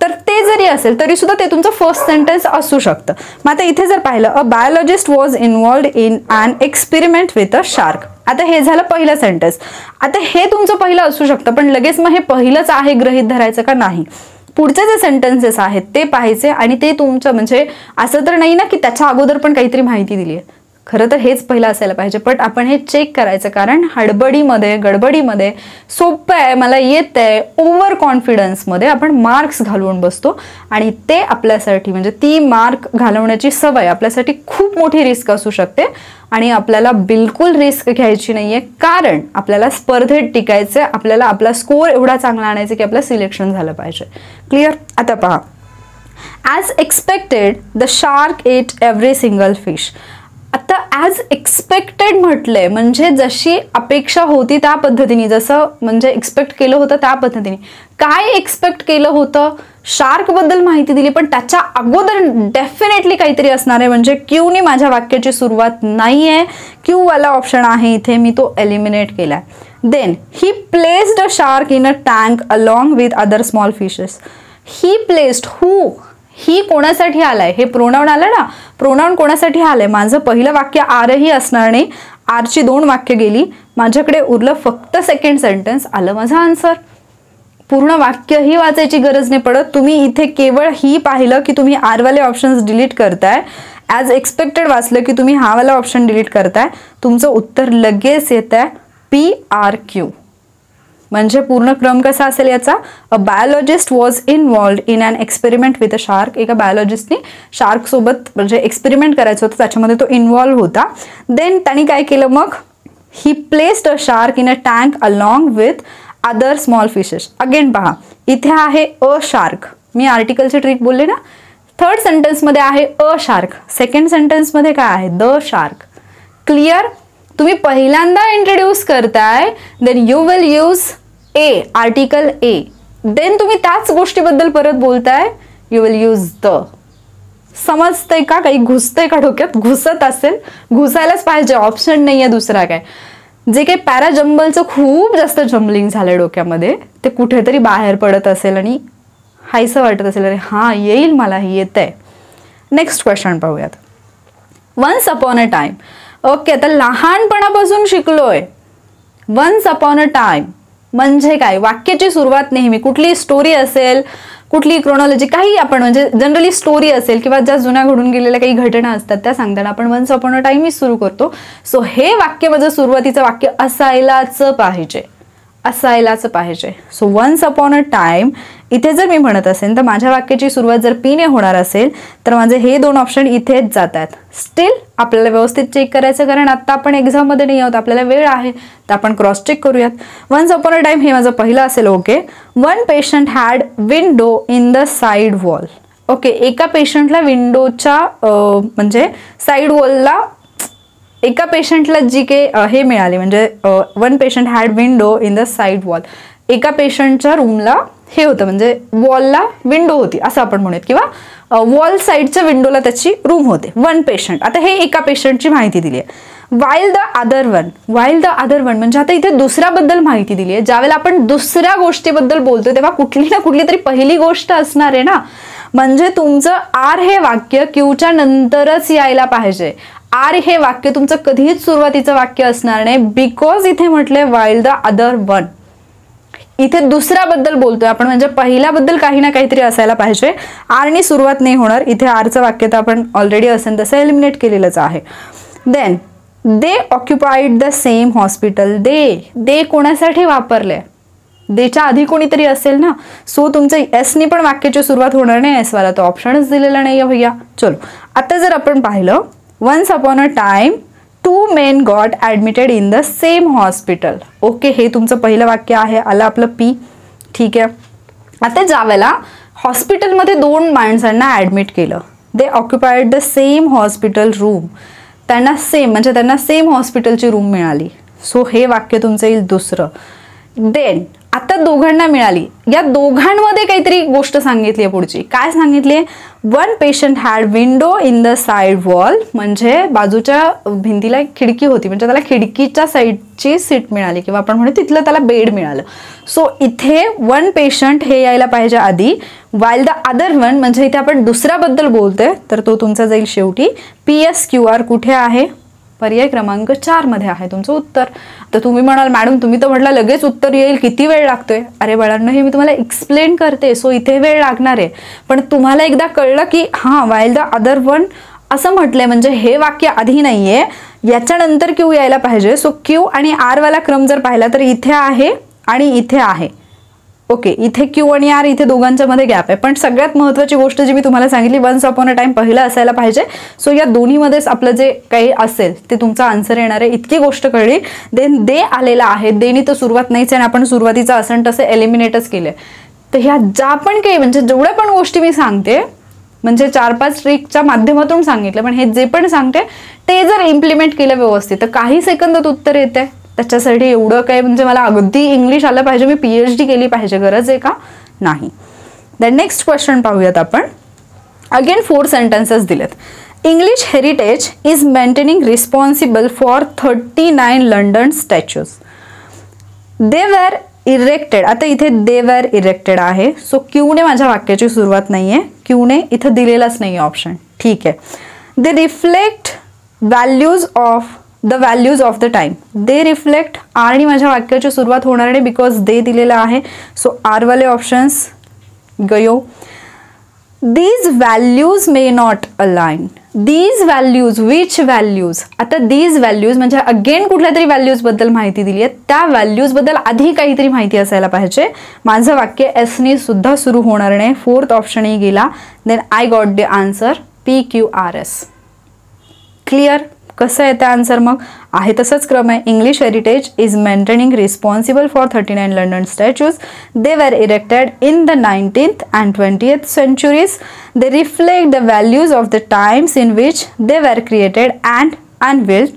तर ते जरी असेल तरी सुद्धा ते तुमचं फर्स्ट सेंटेन्स असू शकतं. मग आता इथे जर पाहिलं, a biologist was involved in an experiment with a shark. आता हे झालं पहिलं सेंटेन्स. आता हे तुमचं पहिलं असू शकतं, पण लगेच मग हे पहिलंच आहे गृहीत धरायचं का नाही. पुढचे जे सेंटेन्सेस आहेत ते पाहायचे आणि ते तुमचं म्हणजे असं तर नाही ना की त्याच्या अगोदर पण काहीतरी माहिती दिली आहे. खरं तर हेच पहिलं असायला पाहिजे, पण आपण हे चेक करायचं, कारण हडबडीमध्ये गडबडीमध्ये सोपं आहे, मला येत आहे, ओव्हर कॉन्फिडन्समध्ये आपण मार्क्स घालवून बसतो आणि ते आपल्यासाठी म्हणजे ती मार्क घालवण्याची सवय आपल्यासाठी खूप मोठी रिस्क असू शकते आणि आपल्याला बिलकुल रिस्क घ्यायची नाहीये, कारण आपल्याला स्पर्धेत टिकायचं, आपल्याला आपला स्कोअर एवढा चांगला आणायचा की आपलं सिलेक्शन झालं पाहिजे. क्लिअर. आता पहा, as expected the shark ate every single fish. आता ॲज एक्सपेक्टेड म्हटलंय म्हणजे जशी अपेक्षा होती त्या पद्धतीने, जसं म्हणजे एक्सपेक्ट केलं होतं त्या पद्धतीने. काय एक्सपेक्ट केलं होतं, शार्क बद्दल माहिती दिली, पण त्याच्या अगोदर डेफिनेटली काहीतरी असणार आहे. म्हणजे क्यूने माझ्या वाक्याची सुरुवात नाही आहे, क्यू वाला ऑप्शन आहे इथे, मी तो एलिमिनेट केलाय. Then he placed a shark in a tank along with other small fishes. He placed, who, he कोणासाठी आलाय, हे प्रोनाउन आलं ना, प्रोनाउन कोणासाठी आलंय. माझं पहिलं वाक्य आरही असणार नाही, आरची 2 वाक्य गेली, माझ्याकडे उरलं फक्त सेकंड सेंटेन्स, आलं माझं आन्सर. पूर्ण वाक्यही वाचायची गरज नाही पडत. तुम्ही इथे केवळ ही पाहिलं की तुम्ही आरवाले ऑप्शन्स डिलीट करताय, ॲज एक्सपेक्टेड वाचलं की तुम्ही हा वाला ऑप्शन डिलीट करताय, तुमचं उत्तर लगेच येत आहे PRQ. म्हणजे पूर्ण क्रम कसा असेल याचा, a biologist was involved in an experiment with a shark. एका बायोलॉजिस्टने शार्क सोबत म्हणजे एक्सपेरिमेंट करायचं होतं, त्याच्यामध्ये तो इन्वॉल्व होता. देन त्यांनी काय केलं मग, ही placed a shark in a tank along with other small fishes. Again पहा, इथे आहे अ शार्क, मी आर्टिकलची ट्रिक बोलले ना. थर्ड सेंटेन्समध्ये आहे अ शार्क, सेकंड सेंटेन्समध्ये काय आहे, द शार्क. क्लिअर. तुम्ही पहिल्यांदा इंट्रोड्यूस करताय, then you will use a, article a. Then तुम्ही त्याच गोष्टीबद्दल परत बोलताय, यू विल यूज द. समजतंय का, काही घुसतंय का डोक्यात, घुसत असेल, घुसायलाच पाहिजे, ऑप्शन नाहीये दुसरा काय. जे काही पॅराजंबलचं खूप जास्त जम्बलिंग झालंय डोक्यामध्ये, ते कुठेतरी बाहेर पडत असेल आणि हायसं वाटत असेल, अरे हां येईल मला, हे येत आहे. नेक्स्ट क्वेश्चन पाहूयात. Once upon a time. Okay, आता लहानपणापासून शिकलोय. वन्स अपॉन अ टाइम म्हणजे काय, वाक्याची सुरुवात नेहमी कुठली स्टोरी असेल, कुठली क्रोनॉलॉजी काही आपण म्हणजे जनरली स्टोरी असेल किंवा ज्या जुन्या घडून गेलेल्या काही घटना असतात त्या सांगताना आपण वन्स अपॉन अ टाइम सुरू करतो. सो हे वाक्य माझं सुरुवातीचं वाक्य असायलाच पाहिजे, असायलाच पाहिजे. So once upon a time इथे जर मी म्हणत असेल तर माझ्या वाक्याची सुरुवात जर पीने होणार असेल तर माझे हे दोन ऑप्शन इथेच जातात. स्टील आपल्याला व्यवस्थित चेक करायचं, कारण आता आपण एक्झाममध्ये नाही आहोत, आपल्याला वेळ आहे, तर आपण क्रॉस चेक करूयात. वन्स अपॉन अ टाइम हे माझं पहिलं असेल. Okay. One patient had window in the side wall. Okay, एका पेशंटला विंडोच्या म्हणजे साईड वॉलला एका पेशंटला जी काही हे मिळाली म्हणजे one patient had window in the side wall. एका पेशंटच्या रूमला हे होतं म्हणजे वॉलला विंडो होती असं आपण म्हणूयात, किंवा वॉल साईडच्या विंडोला त्याची रूम होते. वन पेशंट, आता हे एका पेशंटची माहिती दिली आहे. While the other one, while the other one म्हणजे आता इथे दुसऱ्याबद्दल माहिती दिली आहे. ज्यावेळेला आपण दुसऱ्या गोष्टीबद्दल बोलतो तेव्हा कुठली ना कुठली तरी पहिली गोष्ट असणार आहे ना. म्हणजे तुमचं आर हे वाक्य क्यूच्या नंतरच यायला पाहिजे. आर हे वाक्य तुमचं कधीच सुरुवातीचं वाक्य असणार नाही, बिकॉज इथे म्हटलंय वाईल द अदर वन. इथे दुसऱ्याबद्दल बोलतोय आपण म्हणजे पहिल्याबद्दल काही ना काहीतरी असायला पाहिजे. आरने सुरुवात नाही होणार इथे. आरचं वाक्य तर आपण ऑलरेडी असेल तसं एलिमिनेट केलेलंच आहे. Then they occupied the same hospital. They कोणासाठी वापरले? देच्या आधी कोणीतरी असेल ना. सो तुमचं एसनी पण वाक्याची सुरुवात होणार नाही. एस वाला तो ऑप्शनच दिलेला नाहीये भैया. चलो आता जर आपण पाहिलं once upon a time two men got admitted in the same hospital. Okay, हे तुमचं पहिलं वाक्य आहे. आलं आपलं पी. ठीक आहे. आता ज्या वेळेला हॉस्पिटलमध्ये दोन माणसांना ॲडमिट केलं, they occupied the same hospital room. त्यांना सेम म्हणजे त्यांना सेम हॉस्पिटलची रूम मिळाली. सो हे वाक्य तुमचं येईल दुसरं. देन आता दोघांना मिळाली, या दोघांमध्ये काहीतरी गोष्ट सांगितली आहे. पुढची काय सांगितली आहे? One patient had window in the side wall म्हणजे बाजूच्या भिंतीला एक खिडकी होती म्हणजे त्याला खिडकीच्या साईडची सीट मिळाली किंवा आपण म्हणू तिथलं त्याला बेड मिळालं. सो इथे वन पेशंट हे यायला पाहिजे आधी. वाईल द अदर वन म्हणजे इथे आपण दुसऱ्याबद्दल बोलतोय तर तो तुमचा जाईल शेवटी. PSQR कुठे आहे? पर्याय क्रमांक 4 मध्ये आहे तुमचं उत्तर. तर तुम्ही म्हणाल मॅडम तुम्ही तर म्हटलं लगेच उत्तर येईल, किती वेळ लागतोय? अरे बाळांनो, हे मी तुम्हाला एक्सप्लेन करते. सो इथे वेळ लागणार आहे, पण तुम्हाला एकदा कळलं की हां वाईल द अदर वन असं म्हटलंय म्हणजे हे वाक्य आधी नाहीये, याच्यानंतर क्यू यायला पाहिजे. सो क्यू आणि आर वाला क्रम जर पाहिला तर इथे आहे आणि इथे आहे. ओके, इथे क्यू आणि आर इथे दोघांच्या मध्ये गॅप आहे. पण सगळ्यात महत्त्वाची गोष्ट जी मी तुम्हाला सांगितली वन्स अपॉन अ टाइम पहिलं असायला पाहिजे. सो या दोन्हीमध्येच आपलं जे काही असेल ते तुमचा आन्सर येणार आहे. इतकी गोष्ट कळली. देन दे आलेला आहे. देनी तर सुरुवात नाहीच आहे आणि आपण सुरुवातीचं असं तसं एलिमिनेटच केलंय. तर ह्या ज्या पण काही म्हणजे जेवढ्या पण गोष्टी मी सांगते म्हणजे 4-5 ट्रिकच्या माध्यमातून सांगितलं, पण हे जे पण सांगते ते जर इम्प्लिमेंट केलं व्यवस्थित तर काही सेकंदात उत्तर येते. त्याच्यासाठी एवढं काय म्हणजे मला अगदी इंग्लिश आलं पाहिजे, मी PhD केली पाहिजे, गरज आहे का? नाही. देन नेक्स्ट क्वेश्चन पाहूयात आपण. अगेन 4 सेंटेन्सेस दिलेत. English heritage is maintaining responsible for 39 London statues. They were erected. आता इथे दे वर इरेक्टेड आहे. सो क्यूने माझ्या वाक्याची सुरुवात नाहीये, क्यूने इथं दिलेलाच नाही ऑप्शन. ठीक आहे. They reflect values of the values of the time. They reflect आरनी माझ्या वाक्याची सुरुवात होणार नाही बिकॉज दे दिलेलं आहे. सो आर वाले ऑप्शन्स गयो. These values may not align. These values, which values? आता दीज व्हॅल्यूज म्हणजे अगेन कुठल्या तरी व्हॅल्यूज बद्दल माहिती दिली आहे. त्या व्हॅल्यूज बद्दल आधी काहीतरी माहिती असायला पाहिजे. माझं वाक्य एसनी सुद्धा सुरू होणार नाही. 4th ऑप्शनही गेला. Then I got the answer PQRS. Clear? कसं येतं आन्सर? मग आहे तसंच क्रम आहे. English heritage is maintaining responsible for 39 London statues. They were erected in the 19th and 20th centuries. They reflect the values of the times in which they were created and unveiled.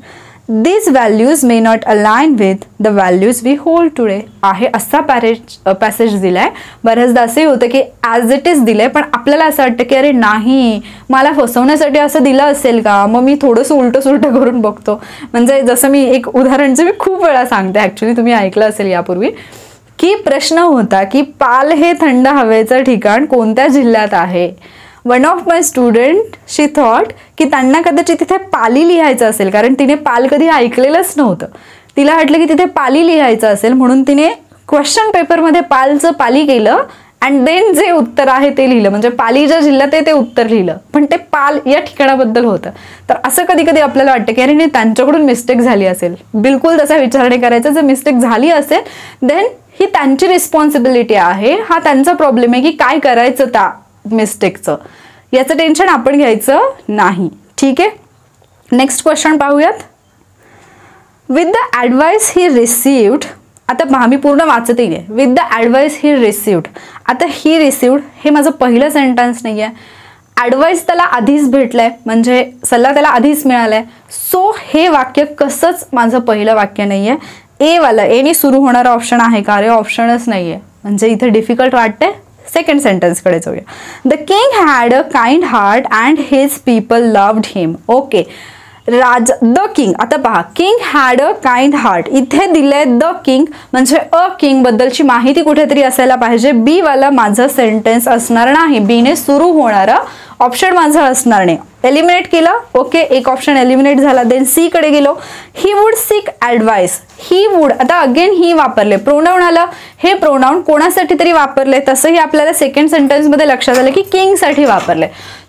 These values may not align with the values we hold today. आहे असा पॅसेज दिलाय. बऱ्याचदा असे होतं की ॲज इट इज दिलंय, पण आपल्याला असं वाटतं की अरे नाही, मला फसवण्यासाठी असं दिलं असेल का, मग मी थोडंसं उलटं सुलटं करून बघतो. म्हणजे जसं मी एक उदाहरण जे मी खूप वेळा सांगते, ॲक्च्युली तुम्ही ऐकलं असेल यापूर्वी, की प्रश्न होता की पाल हे थंड हवेचं ठिकाण कोणत्या जिल्ह्यात आहे. One of my student she thought की त्यांना कदाचित तिथे पाली लिहायचं असेल, कारण तिने पाल कधी ऐकलेलंच नव्हतं. तिला वाटलं की तिथे पाली लिहायचं असेल म्हणून तिने क्वेश्चन पेपरमध्ये पालचं पाली केलं अँड देन जे उत्तर आहे ते लिहिलं, म्हणजे पाली ज्या जिल्ह्यात आहे ते उत्तर लिहिलं, पण ते पाल या ठिकाणाबद्दल होतं. तर असं कधी कधी आपल्याला वाटतं की अरे नाही, त्यांच्याकडून मिस्टेक झाली असेल. बिलकुल तसा विचार नाही करायचा. जर मिस्टेक झाली असेल देन ही त्यांची रिस्पॉन्सिबिलिटी आहे, हा त्यांचा प्रॉब्लेम आहे की काय करायचं त्या मिस्टेकचं. याचं टेन्शन आपण घ्यायचं नाही. ठीक आहे, नेक्स्ट क्वेश्चन पाहूयात. With the advice he received, आता पहा मी पूर्ण वाचते आहे. With the advice he received, आता ही रिसिव्ड हे माझं पहिलं सेंटेन्स नाही आहे. ॲडवाइस त्याला आधीच भेटलाय, म्हणजे सल्ला त्याला आधीच मिळालाय. सो हे वाक्य कसंच माझं पहिलं वाक्य नाही आहे. ए वाला, एने सुरू होणारा ऑप्शन आहे का? अरे ऑप्शनच नाही आहे, म्हणजे इथे डिफिकल्ट वाटते. सेकंड सेंटेन्सकडे जाऊया. The king had a kind heart and his people loved him. Okay, the king, आता पहा king had a kind heart, इथे दिलंय द किंग, म्हणजे अ किंग बद्दलची माहिती कुठेतरी असायला पाहिजे. बी वाला माझं सेंटेन्स असणार नाही, बीने सुरू होणारं ऑप्शन माझं असणार नाही. एलिमिनेट केलं. ओके, एक ऑप्शन एलिमिनेट झाला. देन सी कडे गेलो. ही would seek advice. He would, आता अगेन ही वापरले, प्रोनाऊन आलं. हे प्रोनाऊन कोणासाठी तरी वापरले, तसंही आपल्याला सेकंड सेंटेन्समध्ये लक्षात आलं की किंगसाठी वापरले.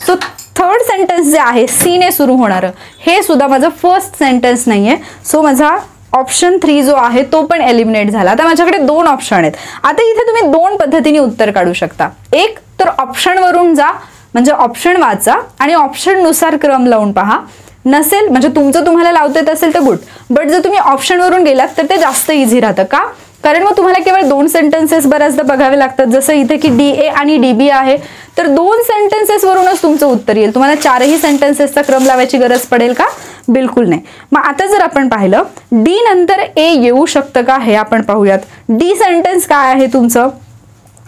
सो थर्ड सेंटेन्स जे आहे सी ने सुरू होणारं, हे सुद्धा माझं फर्स्ट सेंटेन्स नाही आहे. सो माझा ऑप्शन 3 जो आहे तो पण एलिमिनेट झाला. आता माझ्याकडे 2 ऑप्शन आहेत. आता इथे तुम्ही 2 पद्धतीने उत्तर काढू शकता. एक तर ऑप्शनवरून जा, म्हणजे ऑप्शन वाचा आणि ऑप्शननुसार क्रम लावून पहा. नसेल म्हणजे तुमचं तुम्हाला लावता येत असेल तर गुड, बट जर तुम्ही ऑप्शनवरून गेलात तर ते जास्त इझी राहतं. का? कारण मग तुम्हाला केवळ 2 सेंटेन्सेस बऱ्याचदा बघावे लागतात. जसं इथे की डी ए आणि डी बी आहे, तर 2 सेंटेन्सेसवरूनच तुमचं उत्तर येईल. तुम्हाला 4ही सेंटेन्सेसचा क्रम लावायची गरज पडेल का? बिलकुल नाही. मग आता जर आपण पाहिलं डी नंतर ए येऊ शकतं का हे आपण पाहूयात. डी सेंटेन्स काय आहे तुमचं?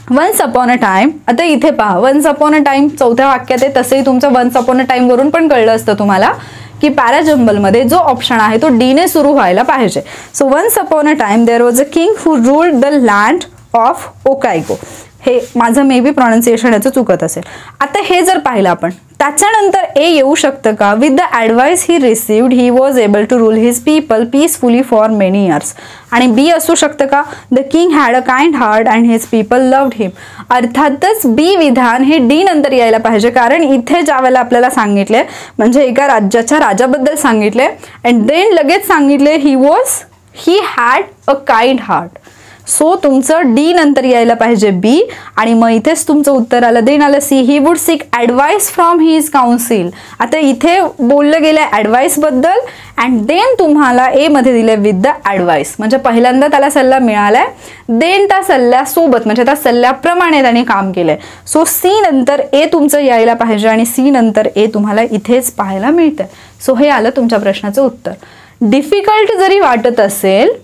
Once upon a time. आता इथे पहा, वन्स अपॉन अ टाइम चौथ्या वाक्यात आहे, तसंही तुमचं वन्स अपॉन अ टाइम वरून पण कळलं असतं तुम्हाला की पॅराजंबलमध्ये जो ऑप्शन आहे तो डी ने सुरू व्हायला पाहिजे. So once upon a time there was a king who ruled the land of Okaygo. हे माझं मे बी प्रोनाऊन्सिएशन याचं चुकत असेल. आता हे जर पाहिलं आपण, त्याच्यानंतर ए येऊ शकतं का? With the advice he received he was able to rule his people peacefully for many years. आणि बी असू शकतं का? The king had a kind heart and his people loved him. अर्थातच बी विधान हे डी नंतर यायला पाहिजे, कारण इथे ज्या वेळेला आपल्याला सांगितले म्हणजे एका राज्याच्या राजाबद्दल सांगितले अँड देन लगेच सांगितले he had a kind heart. So तुमचं डी नंतर यायला पाहिजे बी, आणि मग इथेच तुमचं उत्तर आलं. देन आलं C, he would seek advice from his council. आता इथे बोललं गेलं ॲडवाइस बद्दल अँड देन तुम्हाला ए मध्ये दिले विथ द ॲडवाइस, म्हणजे पहिल्यांदा त्याला सल्ला मिळालाय, देन त्या सल्ल्यासोबत म्हणजे त्या सल्ल्याप्रमाणे त्याने काम केलंय. सो सी नंतर ए तुमचं यायला पाहिजे आणि सी नंतर ए तुम्हाला इथेच पाहायला मिळतंय. सो हे आलं तुमच्या प्रश्नाचं उत्तर. डिफिकल्ट जरी वाटत असेल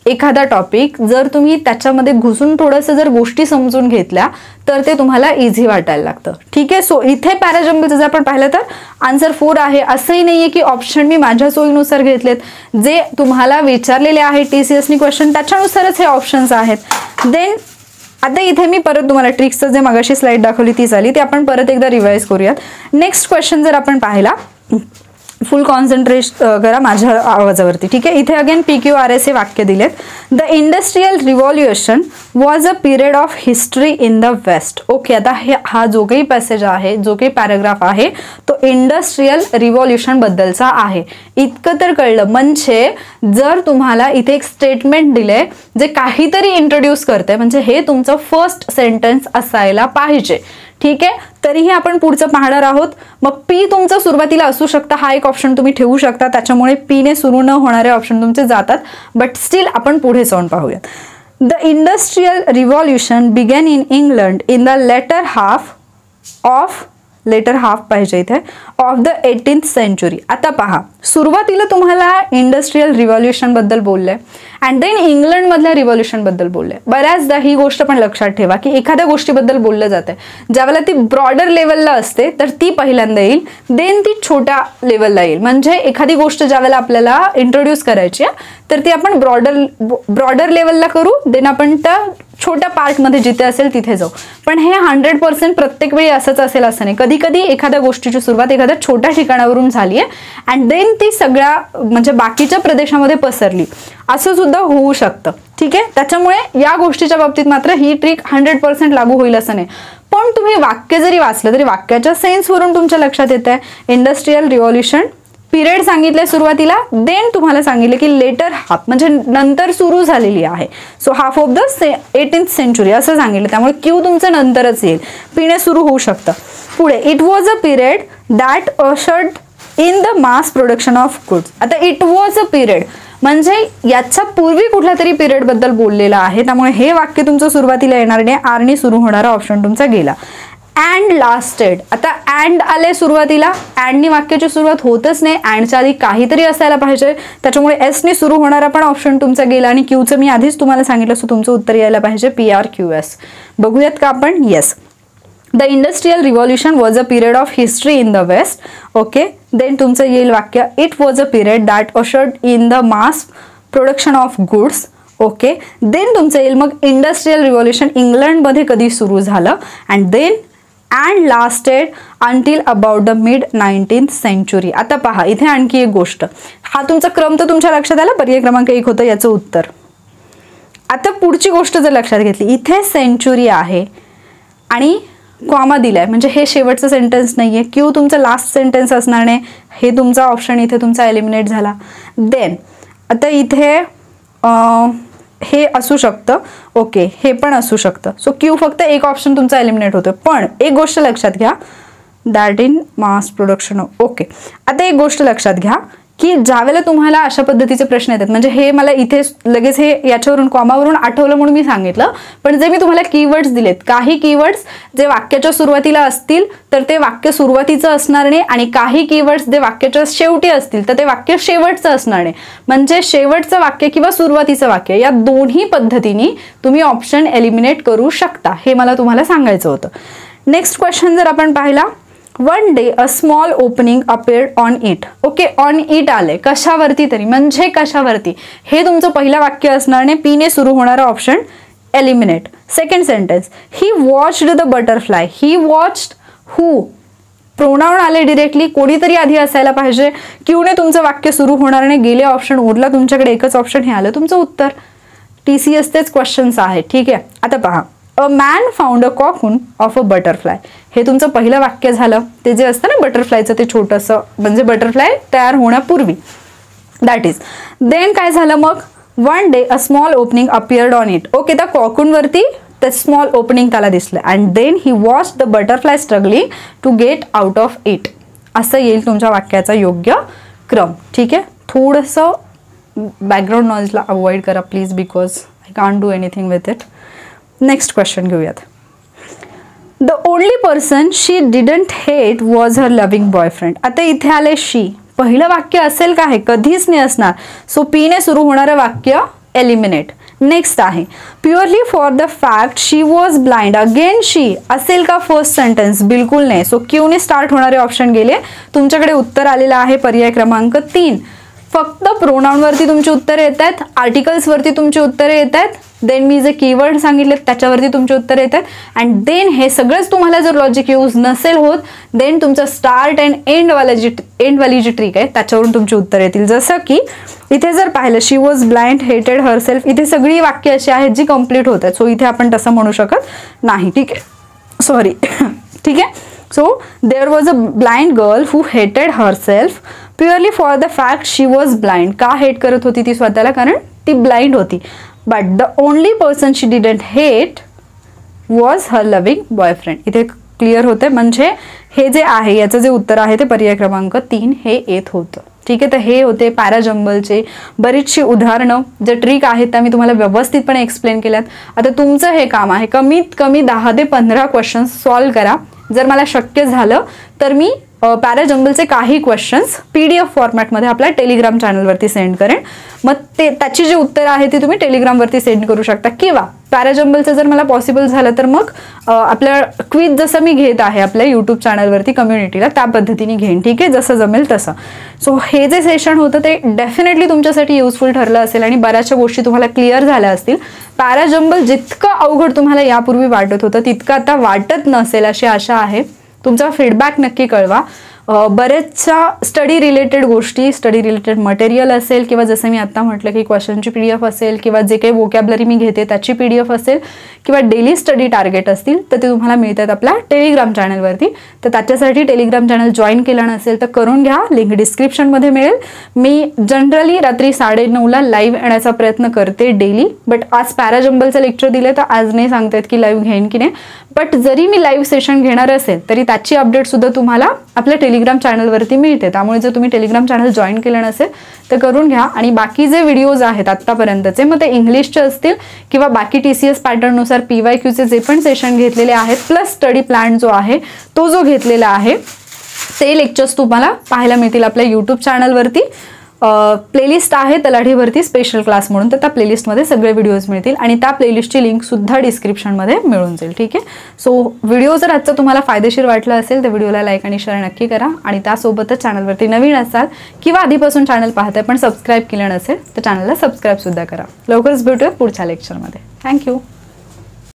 एखादा टॉपिक, जर तुम्ही त्याच्यामध्ये घुसून थोडंसं जर गोष्टी समजून घेतल्या तर ते तुम्हाला इझी वाटायला लागतं. ठीक आहे. सो इथे पॅराजंबलचं जर आपण पाहिलं तर आन्सर 4 आहे. असंही नाहीये की ऑप्शन मी माझ्या सोयीनुसार घेतलेत, जे तुम्हाला विचारलेले आहे TCSनी क्वेश्चन त्याच्यानुसारच हे ऑप्शन्स आहेत. देन आता इथे मी परत तुम्हाला ट्रिक्सचं जे मगाशी स्लाइड दाखवली ती झाली, ती आपण परत एकदा रिवाइज करूयात. नेक्स्ट क्वेश्चन जर आपण पाहिला, फुल कॉन्सन्ट्रेट करा माझ्या आवाजावरती. ठीक आहे. इथे अगेन PQRS हे वाक्य दिलेत. The industrial revolution was a period of history in the west. Okay, आता हा जो काही पॅसेज आहे, जो काही पॅराग्राफ आहे तो इंडस्ट्रियल रिव्हॉल्युशन बद्दलचा आहे. इतकं तर कळलं. म्हणजे जर तुम्हाला इथे एक स्टेटमेंट दिले जे काहीतरी इंट्रोड्यूस करते, म्हणजे हे तुमचं फर्स्ट सेंटेन्स असायला पाहिजे. ठीक आहे. तरीही आपण पुढचं पाहणार आहोत. मग पी तुमचं सुरुवातीला असू शकता, हा एक ऑप्शन तुम्ही ठेवू शकता, त्याच्यामुळे पी ने सुरू न होणारे ऑप्शन तुमचे जातात. बट स्टील आपण पुढे जाऊन पाहूयात. The industrial revolution began in England in the later half पाहिजे इथे ऑफ द 18th century. आता पहा, सुरुवातीला तुम्हाला इंडस्ट्रियल रिव्हॉल्युशन बद्दल बोलले अँड देन इंग्लंड मधल्या रिव्हॉल्युशन बद्दल बोलले. बऱ्याचदा ही गोष्ट पण लक्षात ठेवा की एखाद्या गोष्टीबद्दल बोललं जाते, ज्यावेळेला ती ब्रॉडर लेवलला असते तर ती पहिल्यांदा येईल, देन ती छोट्या लेवलला येईल. म्हणजे एखादी गोष्ट ज्यावेळेला आपल्याला इंट्रोड्यूस करायची आहे तर ती आपण ब्रॉडर लेवलला करू, देन आपण त्या छोट्या पार्टमध्ये जिथे असेल तिथे जाऊ. पण हे 100% प्रत्येक वेळी असंच असेल असं नाही. कधी कधी एखाद्या गोष्टीची सुरुवात एखाद्या छोट्या ठिकाणावरून झाली आहे अँड देन ती सगळ्या म्हणजे बाकीच्या प्रदेशामध्ये पसरली, असं सुद्धा होऊ शकतं. ठीक आहे, त्याच्यामुळे या गोष्टीच्या बाबतीत मात्र ही ट्रिक 100% लागू होईल असं नाही. पण तुम्ही वाक्य जरी वाचलं तरी वाक्याच्या सेन्सवरून तुमच्या लक्षात येत आहे इंडस्ट्रियल रिव्हॉल्युशन पिरियड सांगितले सुरुवातीला, देन तुम्हाला सांगितले की लेटर हाफ म्हणजे नंतर सुरू झालेली आहे. So half of the 18th century असं सांगितलं, त्यामुळे क्यू तुमचं नंतरच येईल, पिणे सुरू होऊ शकतं. पुढे it was a period that ushered in the mass production of goods. आता इट वॉज अ पिरियड म्हणजे याच्या पूर्वी कुठल्या तरी पिरियड बद्दल बोललेलं आहे, त्यामुळे हे वाक्य तुमचं सुरुवातीला येणार नाही, आरने सुरू होणारा ऑप्शन तुमचा गेला. अँड लास्टेड, आता अँड आले सुरुवातीला, अँडनी वाक्याची सुरुवात होतच नाही, अँडच्या आधी काहीतरी असायला पाहिजे, त्याच्यामुळे एसने सुरू होणारा पण ऑप्शन तुमचा गेला. आणि क्यूचं मी आधीच तुम्हाला सांगितलं, सो तुमचं उत्तर यायला पाहिजे PRQS. बघूयात का आपण? Yes, the industrial revolution was a period of history in the west. Okay, then तुमचं येईल वाक्य it was a period that ushered in the mass production of goods. Okay, then तुमचं येईल मग इंडस्ट्रियल रिव्हॉल्युशन इंग्लंडमध्ये कधी सुरू झालं, and then and lasted until about the mid 19th century. आता पहा, इथे आणखी एक गोष्ट, हा तुमचा क्रम तर तुमच्या लक्षात आला, पर्याय क्रमांक 1 होतं याचं उत्तर. आता पुढची गोष्ट जर लक्षात घेतली, इथे सेंचुरी आहे आणि कॉमा दिलाय म्हणजे हे शेवटचं सेंटेन्स नाहीये, क्यू तुमचं लास्ट सेंटेन्स असणार नाही, हे तुमचा ऑप्शन इथे तुमचा एलिमिनेट झाला. देन आता इथे हे असू शकतं, ओके, हे पण असू शकतं. सो क्यू फक्त एक ऑप्शन तुमचा एलिमिनेट होतो. पण एक गोष्ट लक्षात घ्या, that in mass production. Okay, आता एक गोष्ट लक्षात घ्या की ज्यावेळेला तुम्हाला अशा पद्धतीचे प्रश्न येतात, म्हणजे हे मला इथे लगेच हे याच्यावरून कॉमावरून आठवलं म्हणून मी सांगितलं, पण जे मी तुम्हाला कीवर्ड्स दिलेत, काही कीवर्ड्स जे वाक्याच्या सुरुवातीला असतील तर ते वाक्य सुरुवातीचं असणार नाही, आणि काही कीवर्ड्स जे वाक्याच्या शेवटी असतील तर ते वाक्य शेवटचं असणार नाही. म्हणजे शेवटचं वाक्य किंवा सुरुवातीचं वाक्य या दोन्ही पद्धतीने तुम्ही ऑप्शन एलिमिनेट करू शकता, हे मला तुम्हाला सांगायचं होतं. नेक्स्ट क्वेश्चन जर आपण पाहिला, one day a small opening appeared on it. Okay, on it आले कशावरती तरी, म्हणजे कशावरती, हे तुमचं पहिलं वाक्य असणार नाही, पीने सुरू होणारा option eliminate. Second sentence, he watched the butterfly. He watched who, pronoun आले डिरेक्टली, कोणीतरी आधी असायला पाहिजे, क्यूने तुमचं वाक्य सुरू होणार नाही, गेले ऑप्शन, उरला तुमच्याकडे एकच ऑप्शन, हे आलं तुमचं उत्तर. TCSचेच क्वेश्चन्स आहेत. ठीक आहे, आता पहा, a man found a cocoon of a butterfly. हे तुमचं पहिलं वाक्य झालं, ते जे असतं ना बटरफ्लायचं, ते छोटंसं म्हणजे बटरफ्लाय तयार होण्यापूर्वी, दॅट इज. देन काय झालं मग, one day a small opening appeared on it. Okay, त्या कॉकूनवरती ते स्मॉल ओपनिंग त्याला दिसलं, and then he watch the butterfly struggling to get out of it. असं येईल तुमच्या वाक्याचा योग्य क्रम. ठीक आहे, थोडंसं बॅकग्राऊंड नॉलेजला अवॉइड करा please, because I can't do anything with it. Next question घेऊयात. The only person she didn't hate was her loving boyfriend. आता इथे आले शी, पहिलं वाक्य असेल का, हे कधीच नाही असणार, सो पीने सुरू होणारं वाक्य एलिमिनेट. नेक्स्ट आहे purely for the fact she was blind. Again she असेल का फर्स्ट सेंटेन्स, बिलकुल नाही, सो क्यूने स्टार्ट होणारे ऑप्शन गेले. तुमच्याकडे उत्तर आलेलं आहे पर्याय क्रमांक 3. फक्त प्रोनाउनवरती तुमची उत्तरे येत आहेत, आर्टिकल्सवरती तुमची उत्तरे येत आहेत, देन मी जे कीवर्ड सांगितले त्याच्यावरती तुमचे उत्तर येतात, अँड देन हे सगळंच तुम्हाला जर लॉजिक यूज नसेल होत, देन तुमचं स्टार्ट अँड एंडवाली जी ट्रिक आहे त्याच्यावरून तुमची उत्तर येतील. जसं की इथे जर पाहिलं, शी वॉज ब्लाइंड हेटेड हरसेल्फ, इथे सगळी वाक्य अशी आहेत जी कंप्लीट होत आहेत, सो इथे आपण तसं म्हणू शकत नाही. ठीक आहे, सॉरी. ठीक आहे, so there was a blind girl who hated herself purely for the fact she was blind. का हेट करत होती ती स्वतःला, कारण ती ब्लाइंड होती. But the only person she didn't hate was her loving boyfriend. इथे क्लिअर होते, म्हणजे हे जे आहे याचं जे उत्तर आहे ते पर्याय क्रमांक 3 हे येत होतं. ठीक आहे, तर हे होते पॅराजंबलचे बरीचशी उदाहरणं, जे ट्रिक आहेत त्या मी तुम्हाला व्यवस्थितपणे एक्सप्लेन केल्यात. आता तुमचं हे काम आहे कमीत कमी 10 ते 15 क्वेश्चन्स सॉल्व्ह करा. जर मला शक्य झालं तर मी पॅराजंबलचे काही क्वेश्चन्स PDF फॉर्मॅटमध्ये आपल्या टेलिग्राम चॅनलवरती सेंड करेन. मग त्याची जी उत्तरं आहे ती तुम्ही टेलिग्रामवरती सेंड करू शकता, किंवा पॅराजंबलचं जर मला पॉसिबल झालं तर मग आपल्या क्विज जसं मी घेत आहे आपल्या यूट्यूब चॅनलवरती कम्युनिटीला, त्या पद्धतीने घेईन. ठीक आहे, जसं जमेल तसं. सो हे जे सेशन होतं ते डेफिनेटली तुमच्यासाठी युजफुल ठरलं असेल आणि बऱ्याचशा गोष्टी तुम्हाला क्लिअर झाल्या असतील. पॅराजंबल जितकं अवघड तुम्हाला यापूर्वी वाटत होतं तितकं आता वाटत नसेल अशी आशा आहे. तुमचा फीडबॅक नक्की कळवा. बरेचशा स्टडी रिलेटेड गोष्टी, स्टडी रिलेटेड मटेरियल असेल, किंवा जसं मी आता म्हटलं की क्वेश्चनची PDF असेल, किंवा जे काही वोकॅबलरी मी घेते त्याची PDF असेल, किंवा डेली स्टडी टार्गेट असतील, तर ते तुम्हाला मिळतात आपल्या टेलिग्राम चॅनलवरती. तर त्याच्यासाठी टेलिग्राम चॅनल जॉईन केलं नसेल तर करून घ्या, लिंक डिस्क्रिप्शनमध्ये मिळेल. मी जनरली रात्री 9:30ला लाईव्ह येण्याचा प्रयत्न करते डेली, बट आज पॅराजंबलचं लेक्चर दिले तर आज नाही सांगतायत की लाईव्ह घेईन की नाही. बट जरी मी लाईव्ह सेशन घेणार असेल तरी त्याची अपडेट सुद्धा तुम्हाला आपल्या टेलिग्राम चॅनलवरती मिळते. त्यामुळे जर तुम्ही टेलिग्राम चॅनल जॉईन केलं नसेल तर करून घ्या. आणि बाकी जे व्हिडिओज आहेत आत्तापर्यंतचे, मग ते इंग्लिशचे असतील किंवा बाकी TCS पॅटर्ननुसार PYQचे जे पण सेशन घेतलेले आहेत, प्लस स्टडी प्लॅन जो आहे तो जो घेतलेला आहे, ते लेक्चर्स तुम्हाला पाहायला मिळतील आपल्या यूट्यूब चॅनलवरती. प्लेलिस्ट आहे तलाठीवरती स्पेशल क्लास म्हणून, तर त्या प्लेलिस्टमध्ये सगळे व्हिडिओज मिळतील आणि त्या प्लेलिस्टची लिंक सुद्धा डिस्क्रिप्शनमध्ये मिळून जाईल. ठीक आहे. सो व्हिडिओ जर आजचा तुम्हाला फायदेशीर वाटला असेल तर व्हिडिओला लाईक आणि शेअर नक्की करा. आणि त्यासोबतच चॅनलवरती नवीन असाल किंवा आधीपासून चॅनल पाहताय पण सबस्क्राईब केलं नसेल तर चॅनलला सबस्क्राईब सुद्धा करा. लवकरच भेटूया पुढच्या लेक्चरमध्ये. थँक्यू.